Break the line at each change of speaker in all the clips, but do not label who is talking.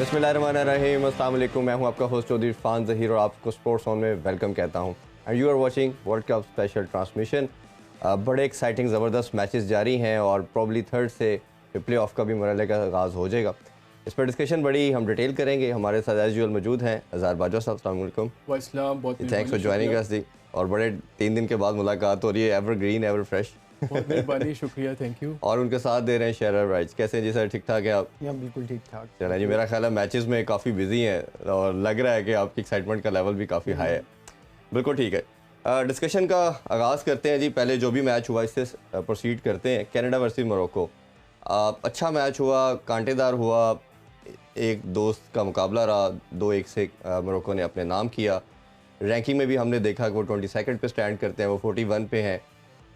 बिस्मिल्लाहिर्रहमानिर्रहीम, अस्सलाम वालेकुम। मैं हूं आपका होस्ट चौधरी इरफान ज़हीर और आपको स्पोर्ट्स ऑन में वेलकम कहता हूं। And you are watching world cup special transmission. बड़े एक्साइटिंग ज़बरदस्त मैचेस जारी हैं और प्रॉब्ली थर्ड से प्ले ऑफ का भी मरहले का आगाज़ हो जाएगा। इस पर डिस्कशन बड़ी हम डिटेल करेंगे। हमारे साथ एज यूजुअल मौजूद हैं अज़हर बाजवा साहब। अस्सलाम वालेकुम। थैंक्स फॉर जॉइनिंग अस दी। और बड़े 3 दिन के बाद मुलाकात हो रही है। Ever green ever fresh.
बहुत मेहरबानी, शुक्रिया, थैंक यू।
और उनके साथ दे रहे हैं शेरर राइट्स। कैसे हैं जी सर? ठीक ठाक है आप?
यहाँ बिल्कुल ठीक ठाक।
चला जी, मेरा ख्याल है मैचेस में काफ़ी बिजी हैं और लग रहा है कि आपकी एक्साइटमेंट का लेवल भी काफ़ी हाई है। बिल्कुल ठीक है। डिस्कशन का आगाज़ करते हैं जी। पहले जो भी मैच हुआ इससे प्रोसीड करते हैं। कनाडा वर्सेस मोरक्को, अच्छा मैच हुआ, कांटेदार हुआ। एक दोस्त का मुकाबला रहा, 2-1 से मोरक्को ने अपने नाम किया। रैंकिंग में भी हमने देखा कि वो 22nd पे स्टैंड करते हैं, वो 41 पे हैं।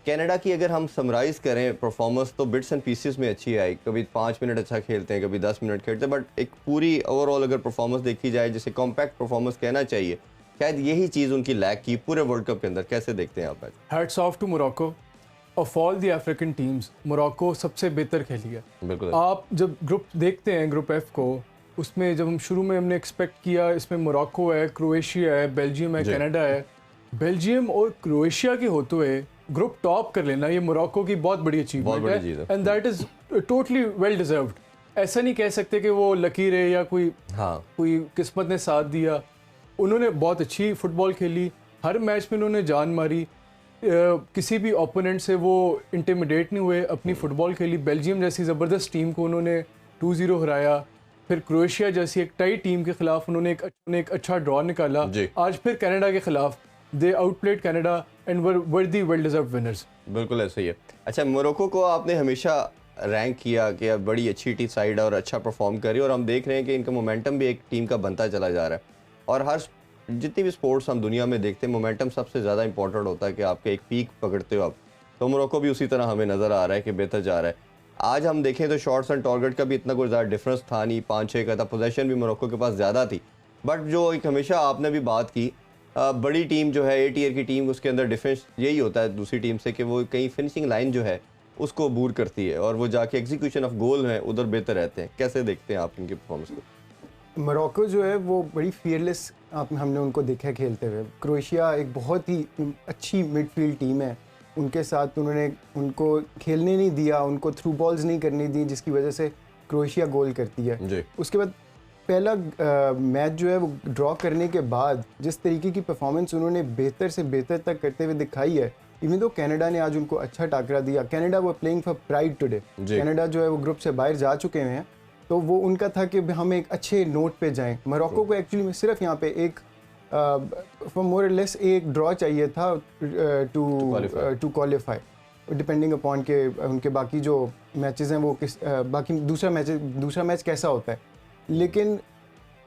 कनाडा की अगर हम समराइज़ करें परफॉर्मेंस तो बिट्स एंड पीसेस में अच्छी आई। कभी 5 मिनट अच्छा खेलते हैं, कभी 10 मिनट खेलते हैं, बट एक पूरी ओवरऑल अगर परफॉर्मेंस देखी जाए, जिसे कॉम्पैक्ट परफॉर्मेंस कहना चाहिए, शायद यही चीज़ उनकी लैक की पूरे वर्ल्ड कप के अंदर। कैसे देखते हैं आप match?
Hats off to Morocco. Of all the African teams Morocco सबसे बेहतर खेली है।
बिल्कुल।
आप जब ग्रुप देखते हैं, ग्रुप एफ को, उसमें जब हम शुरू में हमने एक्सपेक्ट किया इसमें मोरक्को है, क्रोएशिया है, बेल्जियम है, कनाडा है। बेल्जियम और क्रोएशिया के होते हुए ग्रुप टॉप कर लेना, ये मोरक्को की बहुत बड़ी अचीवमेंट है and that is totally well deserved. ऐसा नहीं कह सकते कि वो लकी रहे या कोई किस्मत ने साथ दिया। उन्होंने बहुत अच्छी फुटबॉल खेली, हर मैच में उन्होंने जान मारी। किसी भी ओपोनेंट से वो इंटिमिडेट नहीं हुए, अपनी फ़ुटबॉल खेली। बेल्जियम जैसी ज़बरदस्त टीम को उन्होंने 2-0 हराया। फिर क्रोएशिया जैसी एक टाई टीम के खिलाफ उन्होंने एक अच्छा ड्रॉ निकाला। आज फिर कनाडा के खिलाफ they outplayed Canada and were the well deserved winners.
बिल्कुल ऐसा ही है। अच्छा, मोरक्को को आपने हमेशा रैंक किया कि अब बड़ी अच्छी टी साइड है और अच्छा परफॉर्म कर रही है, और हम देख रहे हैं कि इनका मोमेंटम भी एक टीम का बनता चला जा रहा है। और हर जितनी भी स्पोर्ट्स हम दुनिया में देखते हैं, मोमेंटम सबसे ज़्यादा इंपॉर्टेंट होता है कि आपके एक पीक पकड़ते हो आप। तो मोरक्को भी उसी तरह हमें नज़र आ रहा है कि बेहतर जा रहा है। आज हम देखें तो शॉट्स एंड टारगेट का भी इतना कोई ज़्यादा डिफरेंस था नहीं, 5-6 का था। पोजेशन भी मोरक्को के पास ज़्यादा थी, बट जो एक हमेशा आपने भी बात की, बड़ी टीम जो है, ए टीयर की टीम, उसके अंदर डिफेंस यही होता है दूसरी टीम से कि वो कहीं फिनिशिंग लाइन जो है उसको बूर करती है और वो जाके एग्जीक्यूशन ऑफ गोल है उधर बेहतर रहते हैं। कैसे देखते हैं आप इनकी परफॉर्मेंस को?
मोरक्को जो है वो बड़ी फियरलेस हमने उनको देखा खेलते हुए। क्रोएशिया एक बहुत ही अच्छी मिडफील्ड टीम है, उनके साथ उन्होंने उनको खेलने नहीं दिया, उनको थ्रू बॉल्स नहीं करने दी, जिसकी वजह से क्रोएशिया गोल करती है। उसके बाद पहला मैच जो है वो ड्रॉ करने के बाद जिस तरीके की परफॉर्मेंस उन्होंने बेहतर से बेहतर तक करते हुए दिखाई है, इवन दो कनाडा ने आज उनको अच्छा टाकरा दिया। कनाडा वो playing for pride today. Canada जो है वो ग्रुप से बाहर जा चुके हैं, तो वो उनका था कि हम एक अच्छे नोट पे जाएं। मोरक्को को एक्चुअली में सिर्फ यहाँ पे एक फॉर मोर और लेस एक ड्रॉ चाहिए था टू क्वालिफाई, डिपेंडिंग अपॉन के उनके बाकी जो मैचेस हैं वो बाकी दूसरा मैच कैसा होता है। लेकिन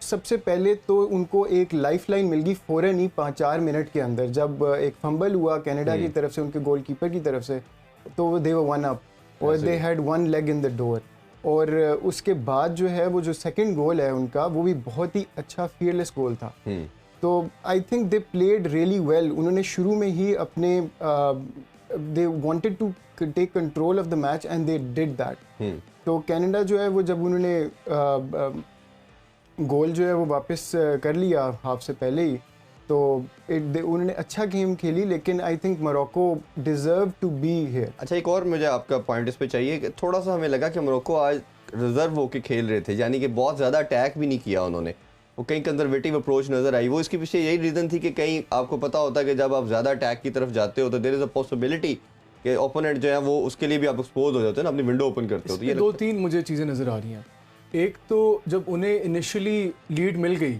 सबसे पहले तो उनको एक लाइफलाइन मिल गई फ़ौरन ही 5-4 मिनट के अंदर, जब एक फंबल हुआ कनाडा की तरफ से, उनके गोलकीपर की तरफ से, तो दे वर 1 अप और they had 1 leg in the door. और उसके बाद जो है वो जो सेकंड गोल है उनका, वो भी बहुत ही अच्छा फियरलेस गोल था। तो I think they played really well. उन्होंने शुरू में ही अपने they wanted to take control of the match and they did that. तो कनाडा जो है वो जब उन्होंने गोल जो है वो वापस कर लिया हाफ से पहले ही, तो उन्होंने अच्छा गेम खेली, लेकिन I think Morocco deserve to be here.
अच्छा, एक और मुझे आपका पॉइंट इस पे चाहिए कि थोड़ा सा हमें लगा कि मोरक्को आज रिजर्व होकर खेल रहे थे, यानी कि बहुत ज़्यादा अटैक भी नहीं किया उन्होंने, वो कहीं कंजर्वेटिव अप्रोच नज़र आई। वो इसके पीछे यही रीज़न थी कि कहीं आपको पता होता है कि जब आप ज़्यादा अटैक की तरफ जाते हो तो देयर इज़ अ पॉसिबिलिटी कि ओपोनेंट जो है वो उसके लिए भी आप एक्सपोज हो जाते हो ना, अपनी विंडो ओपन करते हो। तो ये
2-3 मुझे चीज़ें नज़र आ रही हैं। एक तो जब उन्हें इनिशियली लीड मिल गई,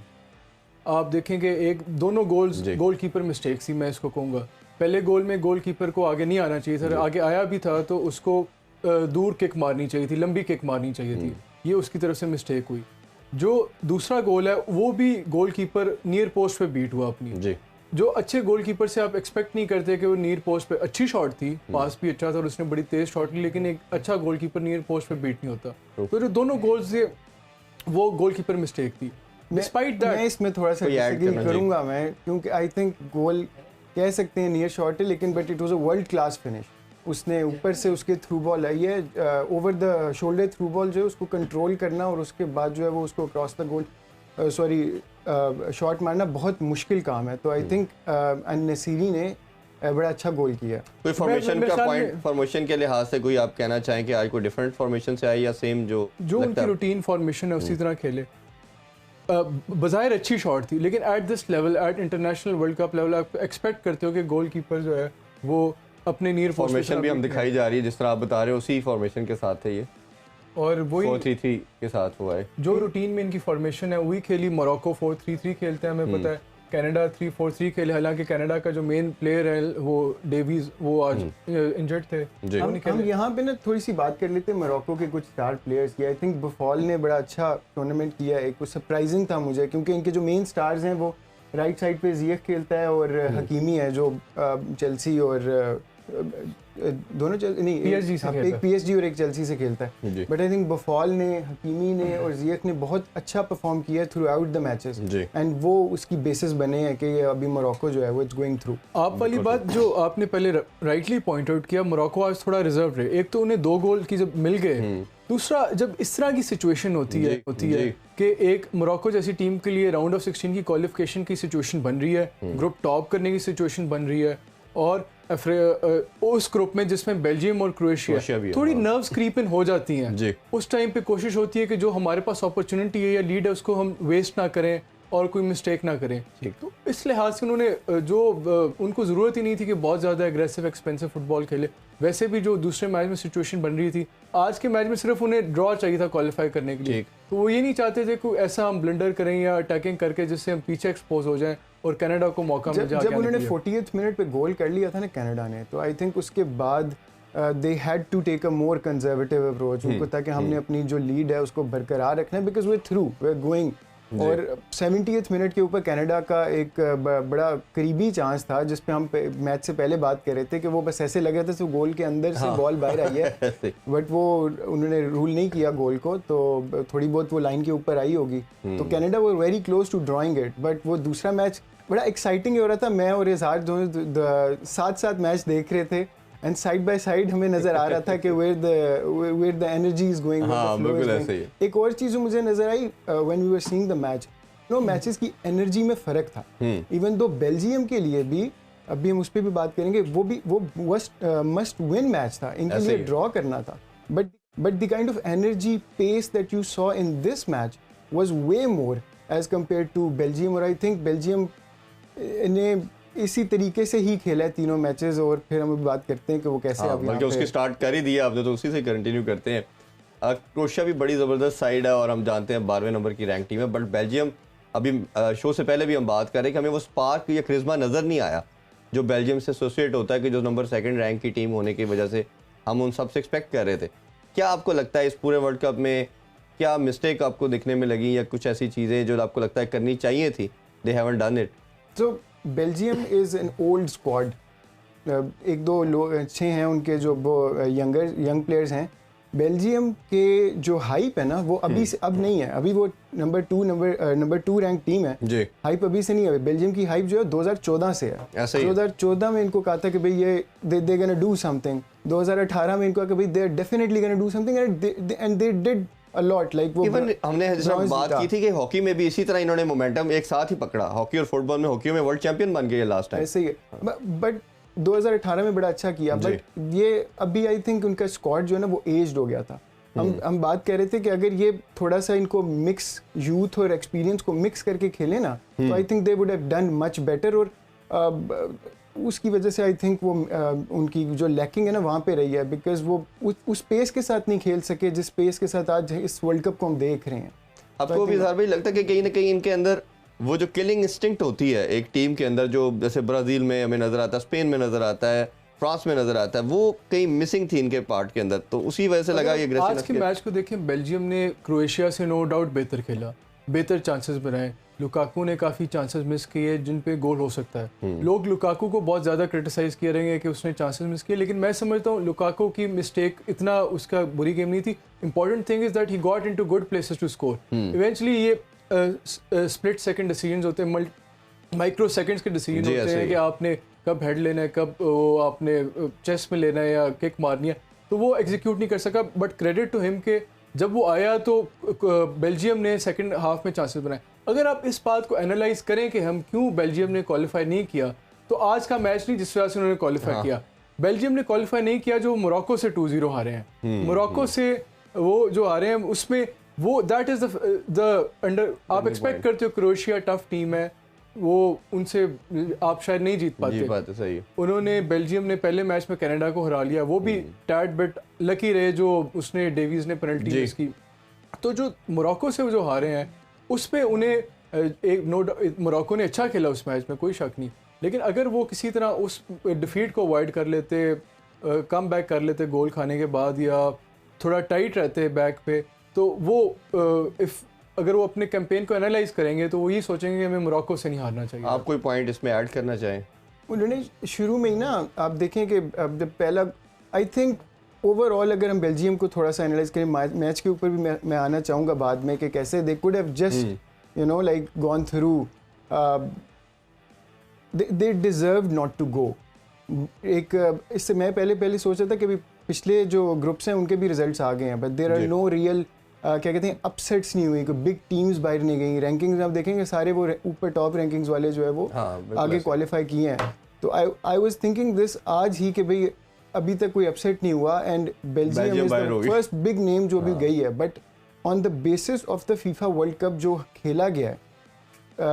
आप देखेंगे एक दोनों गोल्स गोलकीपर मिस्टेक थी, मैं इसको कहूँगा। पहले गोल में गोलकीपर को आगे नहीं आना चाहिए था, आगे आया भी था तो उसको दूर किक मारनी चाहिए थी, लंबी किक मारनी चाहिए थी, ये उसकी तरफ से मिस्टेक हुई। जो दूसरा गोल है वो भी गोलकीपर नियर पोस्ट पे बीट हुआ अपनी। जो अच्छे गोलकीपर से आप एक्सपेक्ट नहीं करते कि वो नियर पोस्ट पे, अच्छी शॉट थी, पास भी अच्छा था और उसने बड़ी तेज शॉट ली, लेकिन एक अच्छा गोलकीपर नियर पोस्ट पे बीट नहीं होता। तो जो दोनों गोल्स थे वो गोलकीपर मिस्टेक थी। डिस्पाइट दैट
मैं इसमें थोड़ा सा डिसएग्री करूंगा मैं, क्योंकि आई थिंक गोल कह सकते हैं नियर शॉट है, लेकिन but it was a world class finish. उसने ऊपर से उसके थ्रू बॉल आई है, over the shoulder through ball जो है उसको कंट्रोल करना और उसके बाद जो है वो उसको क्रॉस द गोल शॉट मारना बहुत मुश्किल काम है। तो आई थिंक अन-नसीरी ने बड़ा अच्छा गोल किया।
कोई फॉर्मेशन
मेरे
का
ख्याल
पॉइंट,
में-
फॉर्मेशन के लिहाज से कोई आप कहना चाहें कि आज कोई डिफरेंट फॉर्मेशन से आई या सेम जो
उनकी
लगता है?
रूटीन फॉर्मेशन है उसी तरह खेले। बज़ाहिर अच्छी शॉट थी, लेकिन at this level, at international world cup level, आप एक्सपेक्ट करते हो कि गोलकीपर जो है वो अपने नियर पोस्ट
फॉर्मेशन भी हम दिखाई जा रही है जिस तरह आप बता रहे हो, उसी फॉर्मेशन के साथ है ये,
और वही
4-3-3 के साथ हुआ है।
जो रूटीन में इनकी फॉर्मेशन है वही खेली। मोरक्को 4-3-3 खेलते हैं, हमें पता है। कनाडा 3-4-3 खेले, हालांकि कनाडा का जो मेन प्लेयर है वो डेविस, वो आज इंजर्ड थे।
जी।
हम यहाँ पे ना थोड़ी सी बात कर लेते हैं मोरक्को के कुछ स्टार प्लेयर्स की। आई थिंक बुफॉल ने बड़ा अच्छा टूर्नामेंट किया है, कुछ सरप्राइजिंग था मुझे, क्योंकि इनके जो मेन स्टार्स हैं वो राइट साइड पे जियख खेलता है और हकीमी है जो चेल्सी और दोनों नहीं
PSG से खेलता है।
एक PSG और एक चेल्सी से खेलता
जी।
है। बट आई थिंक बुफॉल ने, हकीमी ने और जियख ने बहुत अच्छा परफॉर्म किया थ्रू आउट द मैचेस,
जी।
एंड वो उसकी बेसिस बने हैं कि ये अभी मोरक्को जो है वो इट्स गोइंग थ्रू।
आप वाली बात जो आपने पहले राइटली पॉइंट आउट किया, मोरक्को आज थोड़ा रिजर्व रहे। एक तो उन्हें 2 गोल की जब मिल गए, दूसरा जब इस तरह की सिचुएशन होती है कि एक मोरक्को जैसी टीम के लिए राउंड ऑफ 16 की क्वालिफिकेशन की सिचुएशन बन रही है, ग्रुप टॉप करने की सिचुएशन बन रही है, और उस ग्रुप में जिसमें बेल्जियम और क्रोएशिया
भी है,
थोड़ी नर्व्स क्रीप इन हो जाती हैं।
जी।
उस टाइम पे कोशिश होती है कि जो हमारे पास अपॉर्चुनिटी है या लीड है उसको हम वेस्ट ना करें और कोई मिस्टेक ना करें। तो इस लिहाज से उन्होंने जो उनको ज़रूरत ही नहीं थी कि बहुत ज़्यादा एग्रेसिव एक्सपेंसिव फुटबॉल खेले। वैसे भी जो दूसरे मैच में सिचुएशन बन रही थी, आज के मैच में सिर्फ उन्हें ड्रॉ चाहिए था क्वालिफाई करने के लिए। तो वो ये नहीं चाहते थे कोई ऐसा हम ब्लंडर करें या अटैकिंग करके जिससे हम पीछे एक्सपोज हो जाएं और कनाडा को मौका मिल जाए।
जब उन्होंने 40th मिनट पे गोल कर लिया था ना कनाडा ने, तो आई थिंक उसके बाद they had to take a more conservative approach उनको, ताकि हमने अपनी जो लीड है उसको बरकरार रखना है, because we through we going. और 70th मिनट के ऊपर कनाडा का एक बड़ा करीबी चांस था जिस पे हम मैच से पहले बात कर रहे थे कि वो बस ऐसे लग रहा था गोल के अंदर से बॉल बाहर आई है, बट वो उन्होंने रूल नहीं किया गोल को, तो थोड़ी बहुत वो लाइन के ऊपर आई होगी। तो कनाडा वो very close to drawing it, but वो दूसरा मैच बड़ा एक्साइटिंग हो रहा था। मैं और इजहार दोनों साथ साथ मैच देख रहे थे, एंड साइड बाय साइड हमें नजर आ रहा था कि where the energy is going,
हाँ, बिल्कुल ऐसे ही।
एक और चीज जो मुझे नजर आई when we were seeing the match, no matches की एनर्जी में फर्क था। इवन दो बेल्जियम के लिए भी, अभी हम उस पर भी बात करेंगे, वो मस्ट विन मैच था, इनके लिए ड्रॉ करना था, but the kind of energy pace that you saw in this match was way more as compare to Belgium. और आई थिंक बेल्जियम ने इसी तरीके से ही खेला है तीनों मैचेस, और फिर हम बात करते हैं कि वो कैसे
बल्कि उसकी स्टार्ट कर ही दिया आपने, तो उसी से कंटिन्यू करते हैं। क्रोएशिया भी बड़ी ज़बरदस्त साइड है और हम जानते हैं 12वें नंबर की रैंक टीम है, बट बेल्जियम अभी शो से पहले भी हम बात कर रहे हैं कि हमें वो स्पार्क या क्रिस्मा नज़र नहीं आया जो बेल्जियम से एसोसिएट होता है, कि जो नंबर 2nd रैंक की टीम होने की वजह से हम उन सबसे एक्सपेक्ट कर रहे थे। क्या आपको लगता है इस पूरे वर्ल्ड कप में क्या मिस्टेक आपको दिखने में लगी, या कुछ ऐसी चीज़ें जो आपको लगता है करनी चाहिए थी, दे हैवंट डन इट?
तो Belgium is an old squad, एक दो लोग अच्छे हैं उनके जो वो यंग प्लेयर्स हैं। बेल्जियम के जो हाइप है ना वो अभी से अब नहीं है, अभी वो नंबर 2 रैंक टीम है
जी।
हाइप अभी से नहीं है। बेल्जियम की हाइप जो है 2014 से है।
ऐसा ही
2014 में इनको कहा था कि भाई ये दे गोना डू समथिंग, 2018 में इनको कहा कि भाई they are definitely gonna do something, and they did a lot. Like वो
इवन हमने जैसे बात की थी कि हॉकी में भी इसी तरह इन्होंने मोमेंटम एक साथ ही पकड़ा, हॉकी और फुटबॉल में, हॉकी में वर्ल्ड चैंपियन बन गए लास्ट टाइम।
ऐसे ही है, बट 2018 में बड़ा अच्छा किया, बट ये अभी आई थिंक उनका स्क्वाड जो है ना वो एज्ड हो गया था। हम बात कर रहे थे कि अगर ये थोड़ा सा इनको मिक्स यूथ और एक्सपीरियंस को मिक्स करके खेले ना, तो I think they would have done much better. और उसकी वजह से आई थिंक वो उनकी जो लैकिंग है ना वहाँ पे रही है, बिकॉज वो उस पेस के साथ नहीं खेल सके जिस पेस के साथ आज इस वर्ल्ड कप को हम देख रहे हैं।
आपको भी भाई लगता है कि कहीं ना कहीं इनके अंदर वो जो किलिंग इंस्टिंक्ट होती है एक टीम के अंदर, जो जैसे ब्राज़ील में हमें नज़र आता है, स्पेन में नज़र आता है, फ्रांस में नज़र आता है, वो कहीं मिसिंग थी इनके पार्ट के अंदर, तो उसी वजह से लगा ये
आज के मैच को देखें, बेल्जियम ने क्रोएशिया से नो डाउट बेहतर खेला, बेहतर चांसेस बनाए। लुकाकू ने काफ़ी चांसेस मिस किए जिन पे गोल हो सकता है। लोग लुकाकू को बहुत ज़्यादा क्रिटिसाइज़ किए रहेंगे कि उसने चांसेस मिस किए, लेकिन मैं समझता हूँ लुकाकू की मिस्टेक इतना उसका बुरी गेम नहीं थी। Important thing is that he got into good places to score. Eventually ये स्प्लिट सेकंड डिसीजंस होते हैं, माइक्रो सेकंड्स के डिसीजन होते हैं कि आपने कब हेड लेना है, कब वो आपने चेस्ट में लेना है या किक मारनी है, तो वो एग्जीक्यूट नहीं कर सका। बट क्रेडिट टू हिम के जब वो आया तो बेल्जियम ने सेकंड हाफ में चांसेस बनाए। अगर आप इस बात को एनालाइज करें कि हम क्यों बेल्जियम ने क्वालिफाई नहीं किया, तो आज का मैच नहीं जिस वजह से उन्होंने क्वालिफाई किया। बेल्जियम ने क्वालिफाई नहीं किया जो मोरक्को से 2-0 हारे हैं। मोरक्को से वो जो हारे हैं उसमें वो दैट इज द अंडर, आप एक्सपेक्ट करते हो क्रोएशिया टफ टीम है, वो उनसे आप शायद नहीं जीत पाते।
बात है, सही है।
उन्होंने बेल्जियम ने पहले मैच में कनाडा को हरा लिया, वो भी टैड बिट लकी रहे जो उसने डेविस ने पेनल्टी मिस की। तो जो मोरक्को से जो हारे हैं उसमें उन्हें एक मोरक्को ने अच्छा खेला उस मैच में, कोई शक नहीं, लेकिन अगर वो किसी तरह उस डिफीट को अवॉइड कर लेते, कम बैक कर लेते गोल खाने के बाद, या थोड़ा टाइट रहते बैक पे, तो वो अगर वो अपने कैंपेन को एनालाइज करेंगे तो वो ये सोचेंगे कि हमें मोरक्को से नहीं हारना चाहिए।
आप कोई पॉइंट इसमें ऐड करना चाहें?
उन्होंने शुरू में ही ना, आप देखें कि अब जब पहला, आई थिंक ओवरऑल अगर हम बेल्जियम को थोड़ा सा एनालाइज करें, मैच के ऊपर भी मैं आना चाहूँगा बाद में कि कैसे they could have just you know like gone through, they deserve not to go. एक इससे मैं पहले सोचा था कि भी पिछले जो ग्रुप्स हैं उनके भी रिजल्ट्स आ गए हैं, but there are no real क्या कहते हैं अपसेट्स नहीं हुई, कोई बिग टीम्स बाहर नहीं गई। रैंकिंग्स आप देखेंगे सारे वो ऊपर टॉप रैंकिंग्स वाले जो है वो आगे क्वालिफाई किए हैं। तो आई वाज थिंकिंग दिस आज ही कि भाई अभी तक कोई अपसेट नहीं हुआ and Belgium is the first big name जो भी गई है। But on the basis of the FIFA world cup जो खेला गया है,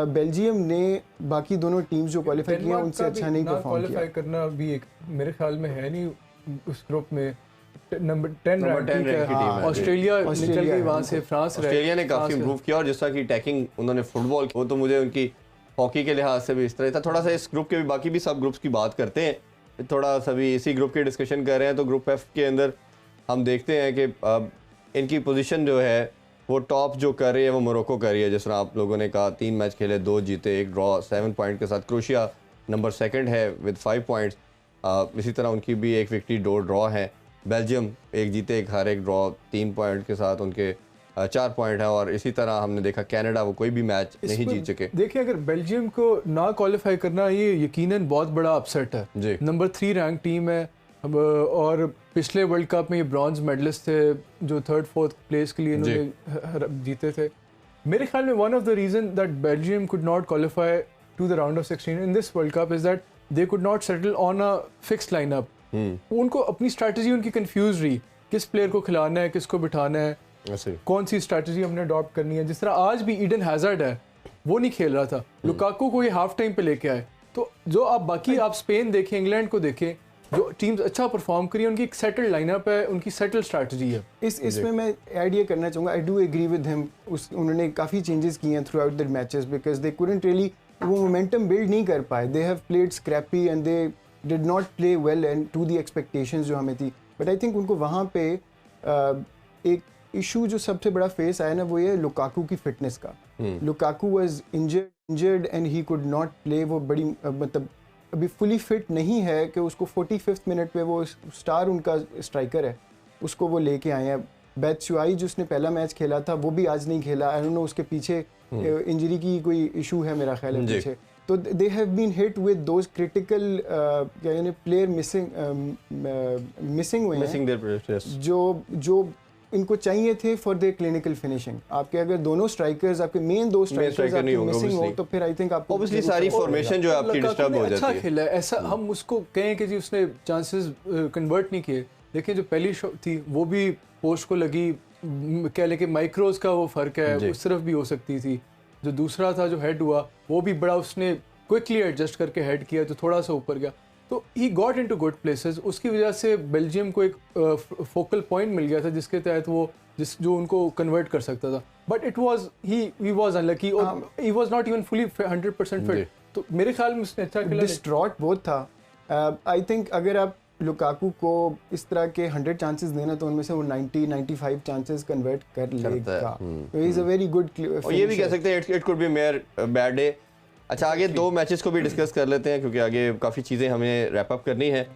बेल्जियम ने बाकी दोनों टीम्स जो क्वालिफाई किए हैं उनसे अच्छा नहीं परफॉर्म किया।
क्वालिफाई करना भी एक मेरे ख्याल में है नहीं उस ग्रुप में, नंबर 10 रैंक की टीम है। ऑस्ट्रेलिया निकल गई वहां से, फ्रांस
ऑस्ट्रेलिया ने काफी इंप्रूव किया, और जिस तरह की टैकिंग उन्होंने फुटबॉल, वो तो मुझे उनकी हॉकी के लिहाज से भी इस तरह था। थोड़ा सा इस ग्रुप के भी बाकी भी सब ग्रुप्स की बात करते हैं, थोड़ा सा भी इसी ग्रुप की डिस्कशन कर रहे हैं। तो ग्रुप एफ के अंदर हम देखते हैं कि इनकी पोजीशन जो है वो टॉप जो कर रही है वो मोरक्को कर रही है। जिस तरह आप लोगों ने कहा 3 मैच खेले, 2 जीते, 1 ड्रॉ, 7 पॉइंट के साथ। क्रोएशिया नंबर 2 है विद 5 पॉइंट्स, इसी तरह उनकी भी 1 विक्ट्री 2 ड्रॉ है। बेल्जियम 1 जीते 1 हारे 1 ड्रॉ, 3 पॉइंट के साथ उनके 4 पॉइंट है। और इसी तरह हमने देखा कनाडा, वो कोई भी मैच नहीं जीत सके।
देखिए अगर बेल्जियम को ना क्वालिफाई करना ये यकीनन बहुत बड़ा अपसेट है
जी।
नंबर 3 रैंक टीम है, और पिछले वर्ल्ड कप में ये ब्रॉन्ज मेडलिस्ट थे जो 3rd-4th प्लेस के लिए इन्होंने जीते थे। मेरे ख्याल में one of the reason that Belgium could not qualify to the round of 16 in this world cup is that they could not settle on a fixed lineup. उनको अपनी स्ट्रैटेजी उनकी कंफ्यूज रही, किस प्लेयर को खिलाना है, किसको बिठाना है, कौन सी स्ट्रैटेजी हमने अडॉप्ट करनी है। जिस तरह आज भी ईडन हैजर्ड है, वो नहीं खेल रहा था, लुकाकू को ये हाफ टाइम पे लेके आए। तो जो आप बाकी आप स्पेन देखें, इंग्लैंड को देखें, जो टीम्स अच्छा परफॉर्म करी, उनकी एक सेटल्ड लाइनअप है, उनकी सेटल्ड स्ट्रैटेजी है।
इसमें मैं ऐड ये करना चाहूँगा, I do agree with him, उन्होंने काफ़ी चेंजेस किए हैं throughout the matches because they couldn't really वो मोमेंटम बिल्ड नहीं कर पाए। They have played scrappy and they did not play well and to the expectations जो हमें थी। बट आई थिंक उनको वहाँ पे एक इशू जो सबसे बड़ा फेस आया ना, वो ये लुकाकू की फिटनेस का। Lukaku was injured and he could not play. वो बड़ी मतलब अभी फुली फिट नहीं है कि उसको 45th मिनट पे वो स्टार उनका स्ट्राइकर है, उसको वो लेके आए हैं। बैत्सुआई जिसने पहला मैच खेला था वो भी आज नहीं खेला। आई डोंट नो उसके पीछे इंजरी की कोई इशू है मेरा ख्याल है पीछे। तो they have been hit with those critical player missing हुए हैं जो इनको चाहिए थे फॉर देयर क्लिनिकल फिनिशिंग। आपके अगर दोनों स्ट्राइकर्स, आपके मेन 2 स्ट्राइकर्स आपके मिसिंग हो तो फिर आई थिंक आपको
ऑब्वियसली सारी फॉर्मेशन जो है आपकी डिस्टर्ब हो जाती है।
अच्छा खेला है, ऐसा हम उसको कहें कि जी उसने चांसेस कन्वर्ट नहीं किए। देखिए जो पहली शॉट थी वो भी पोस्ट को लगी, कह लें कि माइक्रोज का वो फ़र्क है, उस तरफ भी हो सकती थी। जो दूसरा था जो हेड हुआ वो भी बड़ा उसने क्विकली एडजस्ट करके हेड किया तो थोड़ा सा ऊपर गया, तो ही गॉट इनटू गुड प्लेसेस। उसकी वजह से बेल्जियम को एक फोकल पॉइंट मिल गया था जिसके तहत वो जो उनको कन्वर्ट कर सकता था। But it was he was unlucky और he was not even fully 100% fit. तो मेरे ख्याल में उसने अच्छा खेला।
डिस्ट्रॉट बहुत था। आई थिंक अगर आप लुकाकू को इस तरह के 100 चांसेस देना तो उनमें से वो 90-95 चांसेस कन्वर्ट कर लेगा। तो he is a very good.
और ये भी कह सकते हैं it could be mayor bad day. अच्छा आगे 2 मैचेस को भी डिस्कस कर लेते हैं क्योंकि आगे काफ़ी चीज़ें हमें रैप अप करनी है।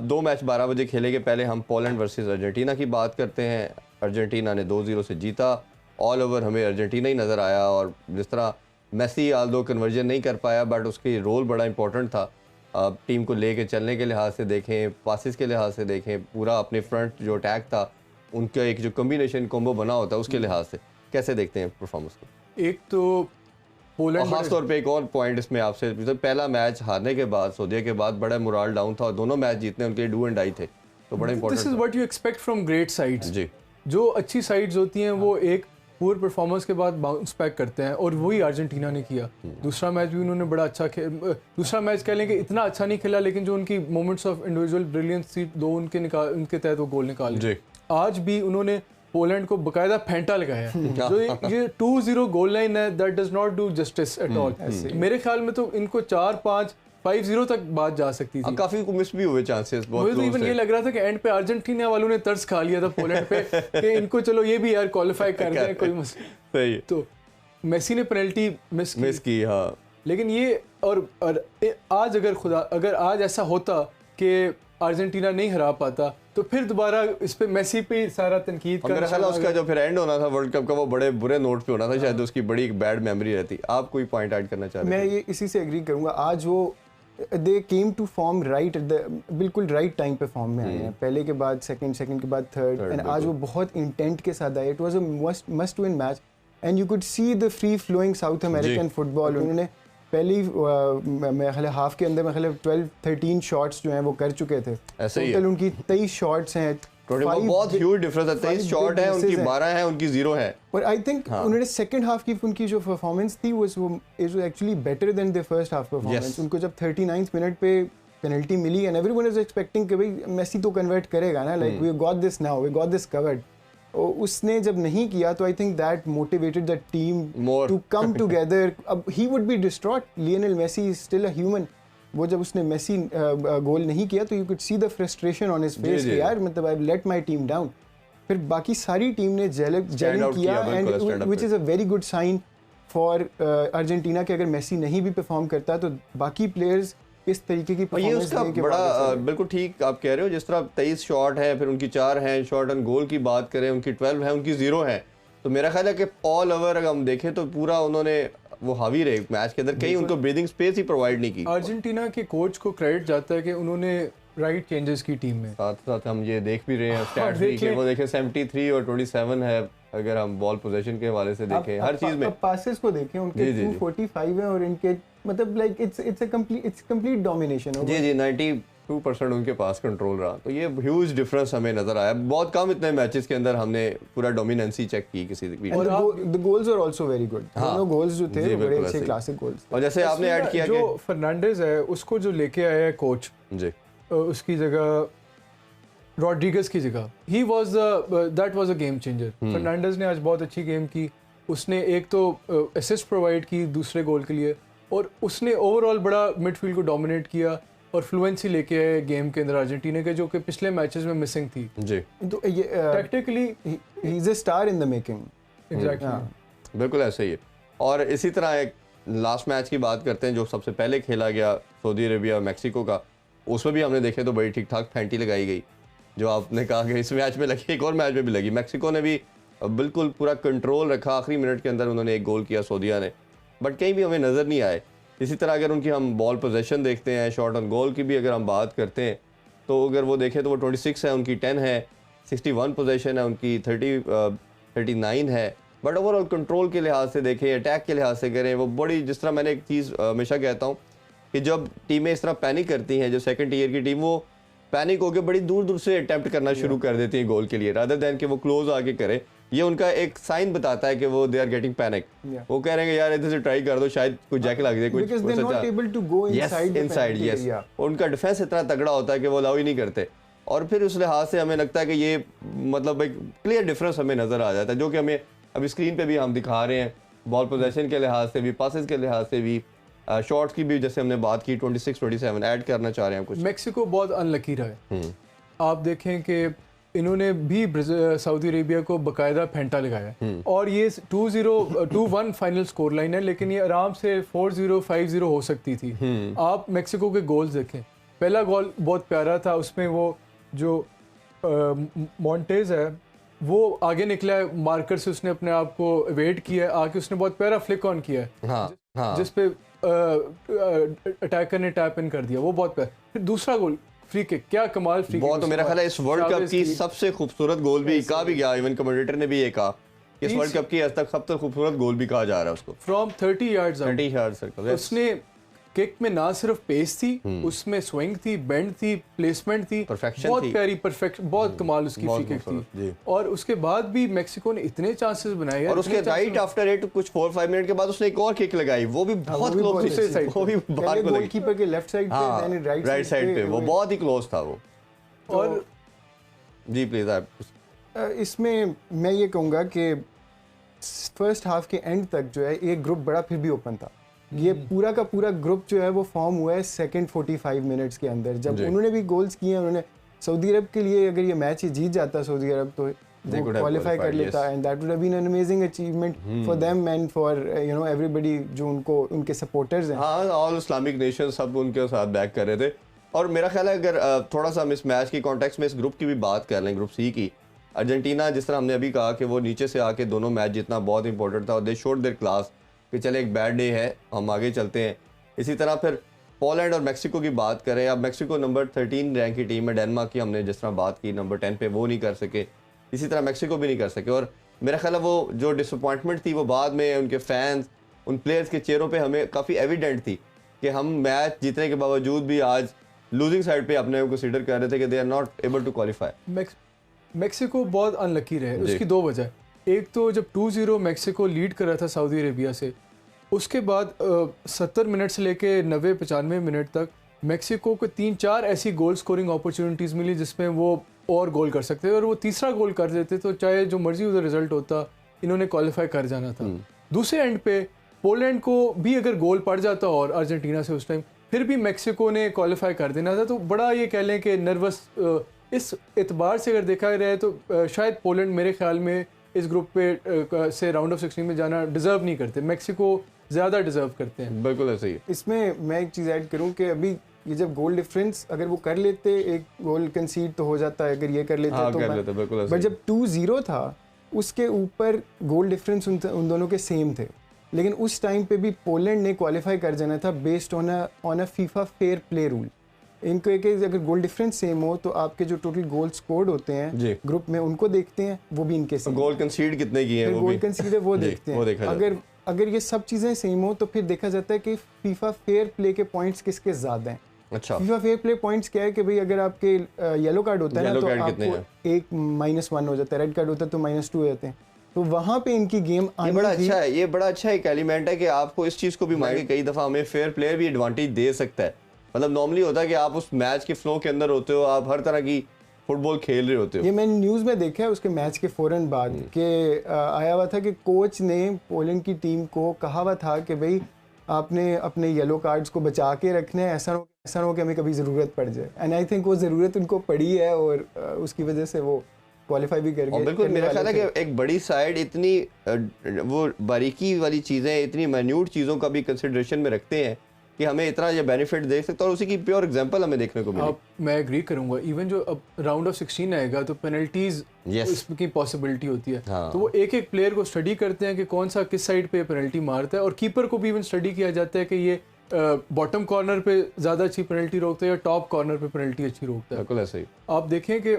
2 मैच 12 बजे खेले के पहले हम पोलैंड वर्सेस अर्जेंटीना की बात करते हैं। अर्जेंटीना ने 2-0 से जीता। ऑल ओवर हमें अर्जेंटीना ही नज़र आया और जिस तरह मेसी आल्दो कन्वर्जन नहीं कर पाया बट उसकी रोल बड़ा इंपॉर्टेंट था। आप टीम को लेके चलने के लिहाज से देखें, पासिस के लिहाज से देखें, पूरा अपने फ्रंट जो अटैक था उनका एक जो कॉम्बिनेशन कॉम्बो बना होता है उसके लिहाज से कैसे देखते हैं परफॉर्मेंस को?
एक तो पोलैंड
खास तौर पे एक और पॉइंट इसमें आपसे, मतलब पहला मैच हारने के बाद सऊदीया के बाद बड़ा मोरल डाउन था और दोनों मैच जीतने उनके डू एंड डाई थे, तो बड़ा
this is
important
what you expect from great sides.
जी
जो अच्छी साइड्स होती हैं वो एक पूर परफॉर्मेंस के बाद बाउंस बैक करते हैं और वही अर्जेंटीना ने किया। दूसरा मैच भी उन्होंने बड़ा अच्छा दूसरा मैच कह लें कि इतना अच्छा नहीं खेला, लेकिन जो उनकी मोमेंट्स ऑफ इंडिविजुअल ब्रिलियंस थी दो उनके तहत वो गोल निकाल
जी।
आज भी उन्होंने पोलैंड को बकायदा फेंटा लगाया है। जो ये 2-0 गोल लाइन है that does not do justice at all. मेरे ख्याल में तो इनको 4-5 5-0 तक बात जा सकती थी।
काफी मिस भी हुए चांसेस, बहुत
मुझे तो इवन ये लग रहा था कि एंड पे अर्जेंटीना वालों ने तरस खा लिया था पोलैंड पे कि इनको चलो ये भी यार क्वालिफाई कर गए, कोई मसला
सही है।
तो मेसी ने पेनल्टी मिस
की हाँ,
लेकिन ये और आज अगर आज ऐसा होता कि अर्जेंटीना नहीं हरा पाता तो फिर दोबारा इस पे मेसी पे सारा तनकीद का
मेरा ख्याल है उसका जो फिर एंड होना था वर्ल्ड कप का वो बड़े बुरे नोट पे होना था, शायद उसकी बड़ी एक बैड मेमोरी रहती। आप कोई पॉइंट ऐड करना चाह रहे
मैं ये इसी से एग्री करूंगा। आज वो दे केम टू फॉर्म राइट बिल्कुल राइट टाइम पे फॉर्म में आए हैं, पहले के बाद सेकंड के बाद थर्ड, एंड आज वो बहुत इंटेंट के साथ आए। It was a must win match and you could see the free flowing South American football. उन्होंने पहली मैं हाफ के अंदर मैं 12-13 शॉट्स जो हैं वो कर चुके थे।
ऐसे ही
टोटल उनकी 23 शॉट्स हैं,
बहुत ह्यूज डिफरेंस है, 23 शॉट है उनकी 12 है उनकी 0 है।
और आई थिंक उन्होंने सेकंड हाफ की उनकी जो परफॉर्मेंस थी वो is actually better than the first half performance. उनको जब 39th मिनट पे पेनल्टी मिली एंड एवरीवन इज एक्सपेक्टिंग कि भाई मेसी तो कन्वर्ट करेगा ना, like we got this now, we got this covered. उसने जब नहीं किया तो I think that motivated the team to come together. अब he would be distraught, Lionel Messi is still a human. वो जब उसने मेसी गोल नहीं किया तो you could see the frustration on his face कि यार मतलब I let my team down. फिर बाकी सारी टीम ने जेलिंग किया and which is a very good sign for Argentina कि अगर मेसी नहीं भी परफॉर्म करता तो बाकी प्लेयर्स इस तरीके की
ये उसका बड़ा बिल्कुल ठीक आप कह रहे हो। जिस तरह 23 शॉट है, फिर उनकी 4 हैं, शॉट ऑन गोल की बात करें उनकी 12 है, उनकी 0 है, तो मेरा ख्याल है कि ऑल ओवर अगर हम देखें तो पूरा उन्होंने वो हावी रहे मैच के अंदर, कहीं उनको ब्रीदिंग स्पेस ही प्रोवाइड नहीं की।
अर्जेंटीना के कोच को क्रेडिट जाता है कि उन्होंने राइट चेंजेस की टीम में।
साथ साथ हम ये देख भी रहे हैं स्टैट्स भी कि वो देखें 73 और 27 है अगर हम बॉल पोजीशन के हवाले से देखें, हर चीज में
पासेस को देखें उनके 245 है और इनके मतलब लाइक इट्स कंप्लीट डोमिनेशन।
जी 92% उनके पास कंट्रोल रहा, तो ये ह्यूज डिफरेंस हमें नजर आया। बहुत कम इतने मैचेस के अंदर हमने पूरा डोमिनेंसी चेक की किसी भी।
और the goals are also very good, दोनों गोल्स जो थे बड़े अच्छे क्लासिक गोल्स।
और जैसे आपने ऐड किया
जो फर्नांडिस है उसको जो लेके आया है कोच
जी,
उसकी जगह रॉड्रिगेज की जगह ही was that was a game changer. Fernandes ने आज बहुत अच्छी गेम की। उसने एक तो असिस्ट प्रोवाइड की दूसरे गोल के लिए और उसने ओवरऑल बड़ा मिडफील्ड को डोमिनेट किया और फ्लुएंसी लेके आए गेम के अंदर अर्जेंटीना के, जो कि पिछले मैचेस में मिसिंग थी
जी।
तो ये tactically he is a star in the making.
Exactly
बिल्कुल ऐसे ही है। और इसी तरह एक लास्ट मैच की बात करते हैं जो सबसे पहले खेला गया सऊदी अरेबिया और मैक्सिको का, उसमें भी हमने देखे तो बड़ी ठीक ठाक फेंटी लगाई गई। जो आपने कहा कि इस मैच में लगी, एक और मैच में भी लगी। मैक्सिको ने भी बिल्कुल पूरा कंट्रोल रखा, आखिरी मिनट के अंदर उन्होंने एक गोल किया सऊदिया ने, बट कहीं भी हमें नज़र नहीं आए। इसी तरह अगर उनकी हम बॉल पोजीशन देखते हैं, शॉट ऑन गोल की भी अगर हम बात करते हैं तो अगर वो देखें तो वो 26 है, उनकी 10 है, 61 पोजीशन है उनकी, 39 है। बट ओवरऑल कंट्रोल के लिहाज से देखें, अटैक के लिहाज से करें, वो बड़ी, जिस तरह मैंने एक चीज़ हमेशा कहता हूँ कि जब टीमें इस तरह पैनिक करती हैं, जो सेकंड टीयर की टीम, वो पैनिक होकर बड़ी दूर दूर से अटेम्प्ट करना शुरू कर देती है गोल के लिए, रादर देन कि वो क्लोज आके करे। ये उनका एक साइन बताता है कि वो दे आर गेटिंग पैनिक। वो कह रहे हैं यार इधर से ट्राई कर दो, शायद कुछ जैक लग जाए, कुछ इनसाइड। यस, उनका डिफेंस इतना तगड़ा होता है कि वो अलाउ ही नहीं करते। और फिर उस लिहाज से हमें लगता है कि ये मतलब एक क्लियर डिफरेंस हमें नजर आ जाता है, जो कि हमें अभी स्क्रीन पे भी हम दिखा रहे हैं। बॉल पोजीशन के लिहाज से भी, पासेस के लिहाज से भी, शॉट्स की भी जैसे हमने बात की 26-27 ऐड करना चाह रहे हैं कुछ।
मैक्सिको बहुत अनलकी रहा है। आप देखें कि इन्होंने भी सऊदी अरेबिया को बकायदा फेंटा लगाया और ये 2-1 फाइनल स्कोर लाइन है, लेकिन ये आराम से 4-0 5-0 हो सकती थी। आप मैक्सिको के गोल्स देखें, पहला गोल बहुत प्यारा था, उसमें वो जो मॉन्टेज है वो आगे निकला है, मार्कर से उसने अपने आप को वेट किया, आके उसने बहुत प्यारा फ्लिक ऑन किया है।
हाँ। हाँ।
जिस पे अटैकर ने टैप इन कर दिया, वो बहुत प्यार। फिर दूसरा गोल फ्री किक, क्या कमाल फ्री किक।
बहुत, तो मेरा ख्याल है इस वर्ल्ड कप की सबसे खूबसूरत गोल भी कहा भी गया, इवन कमेंटेटर ने भी ये कहा कि इस वर्ल्ड कप की आज तक सबसे खूबसूरत गोल भी कहा जा रहा है उसको।
From 30 yards
30 yard circle.
उसने किक में ना सिर्फ पेस थी, उसमें स्विंग थी, बेंड थी, प्लेसमेंट थी,
Perfection
बहुत
थी।
प्यारी परफेक्ट, बहुत कमाल उसकी
बहुत
फ्री किक
खूबसूरत, जी।
थी। और उसके बाद भी मेक्सिको ने इतने चांसेस बनाए
और उसके राइट आफ्टर इट कुछ 4-5 मिनट के बाद उसने एक और किक लगाई, वो भी बहुत क्लोज
दूसरे
थी,
साइड
वो भी बाहर को लगी।
गोलकीपर के लेफ्ट साइड पे,
हाँ,
देन
राइट साइड पे, वो बहुत ही क्लोज था वो।
और
जी प्लीज आप।
इसमें मैं ये कहूँगा कि फर्स्ट हाफ के एंड तक जो है ये ग्रुप बड़ा फिर भी ओपन था। ये पूरा का पूरा ग्रुप जो है वो फॉर्म हुआ है सेकंड 45 मिनट्स के अंदर, जब उन्होंने भी गोल्स किए। उन्होंने सऊदी अरब के लिए, अगर ये मैच ही जीत जाता सऊदी अरब तो वो क्वालिफाई कर लेता, and that would have been an amazing achievement for them and for you know everybody जो उनको उनके सपोर्टर्स हैं।
हाँ, ऑल इस्लामिक नेशन सब उनके साथ बैक कर रहे थे। और मेरा ख्याल है अगर थोड़ा सा हम इस मैच की कॉन्टेक्स्ट में इस ग्रुप की भी बात कर लें, ग्रुप सी की, अर्जेंटीना जिस तरह हमने अभी कहा कि वो नीचे से आके दोनों मैच जीतना बहुत इंपॉर्टेंट था और दे शोड देयर क्लास कि चले एक बैड डे है, हम आगे चलते हैं। इसी तरह फिर पोलैंड और मैक्सिको की बात करें, अब मैक्सिको नंबर 13 रैंक की टीम है, डेनमार्क की हमने जिस तरह बात की नंबर 10 पे, वो नहीं कर सके, इसी तरह मैक्सिको भी नहीं कर सके। और मेरा ख्याल है वो जो डिसअपॉइंटमेंट थी वो बाद में उनके फैंस, उन प्लेयर्स के चेहरों पे हमें काफ़ी एविडेंट थी कि हम मैच जीतने के बावजूद भी आज लूजिंग साइड पे अपने को कंसीडर कर रहे थे कि they are not able to qualify.
Mexico बहुत अनलकी रहे, उसकी दो वजह। एक तो जब 2-0 मैक्सिको लीड कर रहा था सऊदी अरेबिया से, उसके बाद 70 मिनट से लेके 90-95 मिनट तक मैक्सिको को 3-4 ऐसी गोल स्कोरिंग अपॉर्चुनिटीज़ मिली जिसमें वो और गोल कर सकते थे, और वो तीसरा गोल कर देते तो चाहे जो मर्जी उधर रिजल्ट होता, इन्होंने क्वालिफाई कर जाना था। दूसरे एंड पे पोलैंड को भी अगर गोल पड़ जाता और अर्जेंटीना से उस टाइम, फिर भी मैक्सिको ने क्वालिफाई कर देना था। तो बड़ा ये कह लें कि नर्वस, इस एतबार से अगर देखा जाए तो शायद पोलैंड मेरे ख्याल में इस ग्रुप पे से राउंड ऑफ 16 में जाना डिजर्व नहीं करते, मैक्सिको ज़्यादा डिजर्व करते हैं।
बिल्कुल ऐसे ही है।
इसमें मैं एक चीज़ ऐड करूं कि अभी ये जब गोल डिफरेंस अगर वो कर लेते, एक गोल कंसीड तो हो जाता है, अगर ये कर लेते तो
कर लेते, बिल्कुल ऐसे
बट जब 2-0 था उसके ऊपर गोल डिफरेंस उन दोनों के सेम थे, लेकिन उस टाइम पे भी पोलैंड ने क्वालिफाई कर जाना था based on a FIFA fair play rule. इनको एक अगर गोल डिफरेंस सेम हो तो आपके जो टोटल गोल स्कोर्ड होते हैं ग्रुप में उनको देखते हैं, वो भी इनके सेम।
गोल कंसीड कितने किए हैं,
गोल कंसीड है वो देखते हैं। अगर ये सब चीज़ें सेम हो तो फिर देखा जाता है कि फीफा फेयर प्ले के पॉइंट्स किसके ज़्यादा हैं।
अच्छा,
फीफा फेयर प्ले पॉइंट्स क्या है कि भाई अगर आपके येलो कार्ड होता है ना तो आपको एक -1 हो जाता है, रेड कार्ड होता है तो -2 हो जाते हैं। तो वहाँ पे इनकी गेम
ये बड़ा अच्छा है, ये बड़ा अच्छा एक एलिमेंट है कि आपको इस चीज़ को भी मांगे, कई दफ़ा हमें फेयर प्लेयर भी एडवांटेज दे सकता है। मतलब नॉर्मली होता है कि आप उस मैच के फ्लो के अंदर होते हो, आप हर तरह की फुटबॉल खेल रहे होते हो।
ये मैंने न्यूज़ में देखा है उसके मैच के फ़ौरन बाद कि आया हुआ था कि कोच ने पोलैंड की टीम को कहा हुआ था कि भाई आपने अपने येलो कार्ड्स को बचा के रखना है, ऐसा ना हो कि हमें कभी ज़रूरत पड़ जाए। एंड आई थिंक वो ज़रूरत उनको पड़ी है और उसकी वजह से वो क्वालिफाई भी कर गए।
बिल्कुल, मेरा ख्याल है कि एक बड़ी साइड इतनी वो बारीकी वाली चीज़ें, इतनी माइन्यूट चीज़ों का भी कंसिडरेशन में रखते हैं कि हमें इतना ये बेनिफिट दे सकता है, और उसी की प्योर एग्जांपल हमें देखने को मिली।
मैं एग्री करूंगा, इवन जो अब राउंड ऑफ 16 आएगा तो पेनल्टीज इसकी पॉसिबिलिटी होती है। तो वो एक एक प्लेयर को स्टडी करते हैं कि कौन सा किस साइड पे पेनल्टी मारता है, और कीपर को भी इवन स्टडी किया जाता है कि ये बॉटम कॉर्नर पे ज़्यादा अच्छी पेनल्टी रोकता है या टॉप कॉर्नर पे पेनल्टी अच्छी रोकता है।
बिल्कुल ऐसे ही
आप देखें कि